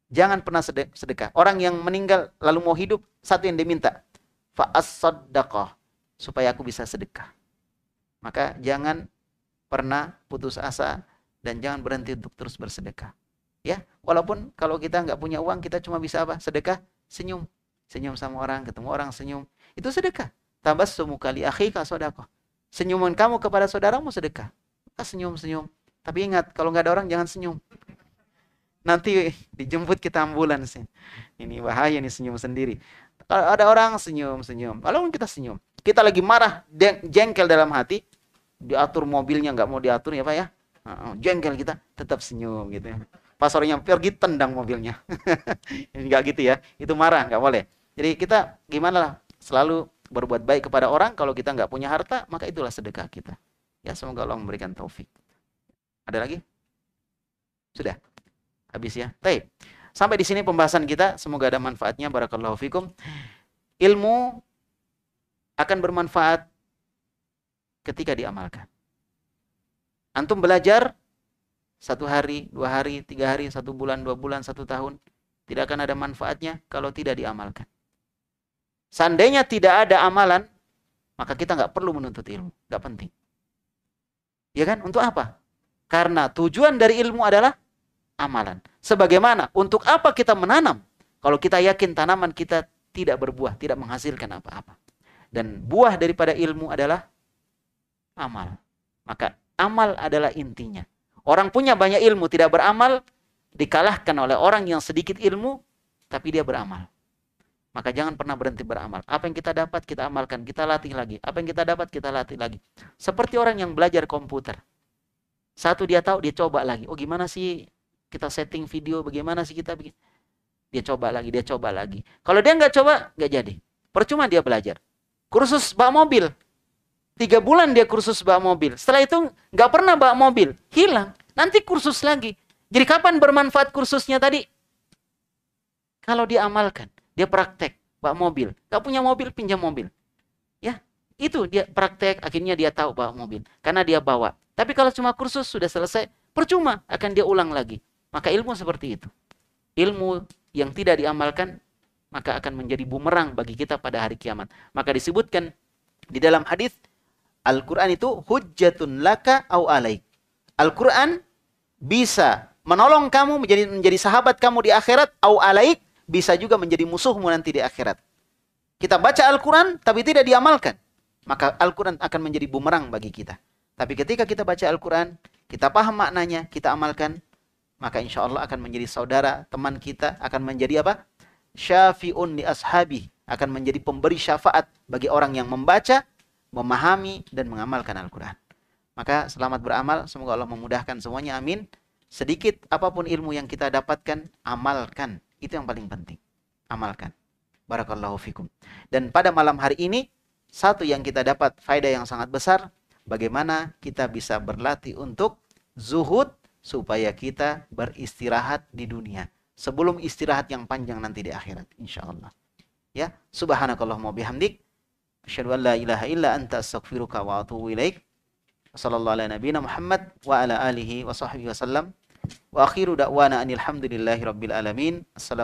Jangan pernah sedekah. Orang yang meninggal lalu mau hidup, satu yang diminta, fa'as-saddaqah, supaya aku bisa sedekah. Maka jangan pernah putus asa dan jangan berhenti untuk terus bersedekah. Ya, walaupun kalau kita nggak punya uang, kita cuma bisa apa? Sedekah, senyum. Senyum sama orang, ketemu orang senyum. Itu sedekah. Tabassumu kali akhika sedekah. Senyuman kamu kepada saudaramu sedekah. Senyum-senyum. Tapi ingat, kalau nggak ada orang jangan senyum. Nanti dijemput kita ambulans. Ini bahaya nih, senyum sendiri. Kalau ada orang senyum-senyum. Kalau kita senyum. Kita lagi marah, jengkel dalam hati, diatur mobilnya nggak mau diatur ya Pak ya. Jengkel kita, tetap senyum gitu ya. Pas orangnya pergi, tendang mobilnya. Nggak gitu ya. Itu marah, nggak boleh. Jadi kita gimana lah, selalu berbuat baik kepada orang. Kalau kita nggak punya harta, maka itulah sedekah kita. Ya, semoga Allah memberikan taufik. Ada lagi? Sudah? Habis ya? Baik. Sampai di sini pembahasan kita. Semoga ada manfaatnya. Barakallahu fikum. Ilmu akan bermanfaat ketika diamalkan. Antum belajar 1 hari, 2 hari, 3 hari, 1 bulan, 2 bulan, 1 tahun. Tidak akan ada manfaatnya kalau tidak diamalkan. Seandainya tidak ada amalan, maka kita nggak perlu menuntut ilmu. Nggak penting. Ya kan? Untuk apa? Karena tujuan dari ilmu adalah amalan. Sebagaimana, untuk apa kita menanam? Kalau kita yakin tanaman kita tidak berbuah, tidak menghasilkan apa-apa. Dan buah daripada ilmu adalah amal. Maka amal adalah intinya. Orang punya banyak ilmu, tidak beramal, dikalahkan oleh orang yang sedikit ilmu, tapi dia beramal. Maka jangan pernah berhenti beramal. Apa yang kita dapat, kita amalkan. Kita latih lagi. Apa yang kita dapat, kita latih lagi. Seperti orang yang belajar komputer. Satu dia tahu, dia coba lagi. Oh gimana sih kita setting video, bagaimana sih kita bikin. Dia coba lagi, dia coba lagi. Kalau dia nggak coba, nggak jadi. Percuma dia belajar. Kursus bak mobil. 3 bulan dia kursus bak mobil. Setelah itu nggak pernah bak mobil. Hilang. Nanti kursus lagi. Jadi kapan bermanfaat kursusnya tadi? Kalau dia amalkan. Dia praktek bak mobil. Nggak punya mobil, pinjam mobil. Ya, itu dia praktek. Akhirnya dia tahu bak mobil. Karena dia bawa. Tapi kalau cuma kursus sudah selesai, percuma. Akan dia ulang lagi. Maka ilmu seperti itu. Ilmu yang tidak diamalkan, maka akan menjadi bumerang bagi kita pada hari kiamat. Maka disebutkan di dalam hadis, Al-Quran itu hujjatun laka au alaik. Al-Quran bisa menolong kamu menjadi sahabat kamu di akhirat, au alaik, bisa juga menjadi musuhmu nanti di akhirat. Kita baca Al-Quran tapi tidak diamalkan, maka Al-Quran akan menjadi bumerang bagi kita. Tapi ketika kita baca Al-Quran, kita paham maknanya, kita amalkan, maka insya Allah akan menjadi saudara, teman kita, akan menjadi apa? Syafi'un li ashabi, akan menjadi pemberi syafaat bagi orang yang membaca, memahami, dan mengamalkan Al-Quran. Maka selamat beramal, semoga Allah memudahkan semuanya, amin. Sedikit apapun ilmu yang kita dapatkan, amalkan. Itu yang paling penting. Amalkan. Barakallahu fikum. Dan pada malam hari ini, satu yang kita dapat faedah yang sangat besar, bagaimana kita bisa berlatih untuk zuhud, supaya kita beristirahat di dunia sebelum istirahat yang panjang nanti di akhirat, insyaallah. Ya, subhanakallahumma bihamdik, asyhadu an la ilaha illa anta astaghfiruka wa atubu ilaik. Wassallallahu ala nabiyyina Muhammad wa ala alihi wa sahbihi wasallam. Wa akhiru da'wana anil hamdulillahi rabbil alamin. Assalamualaikum.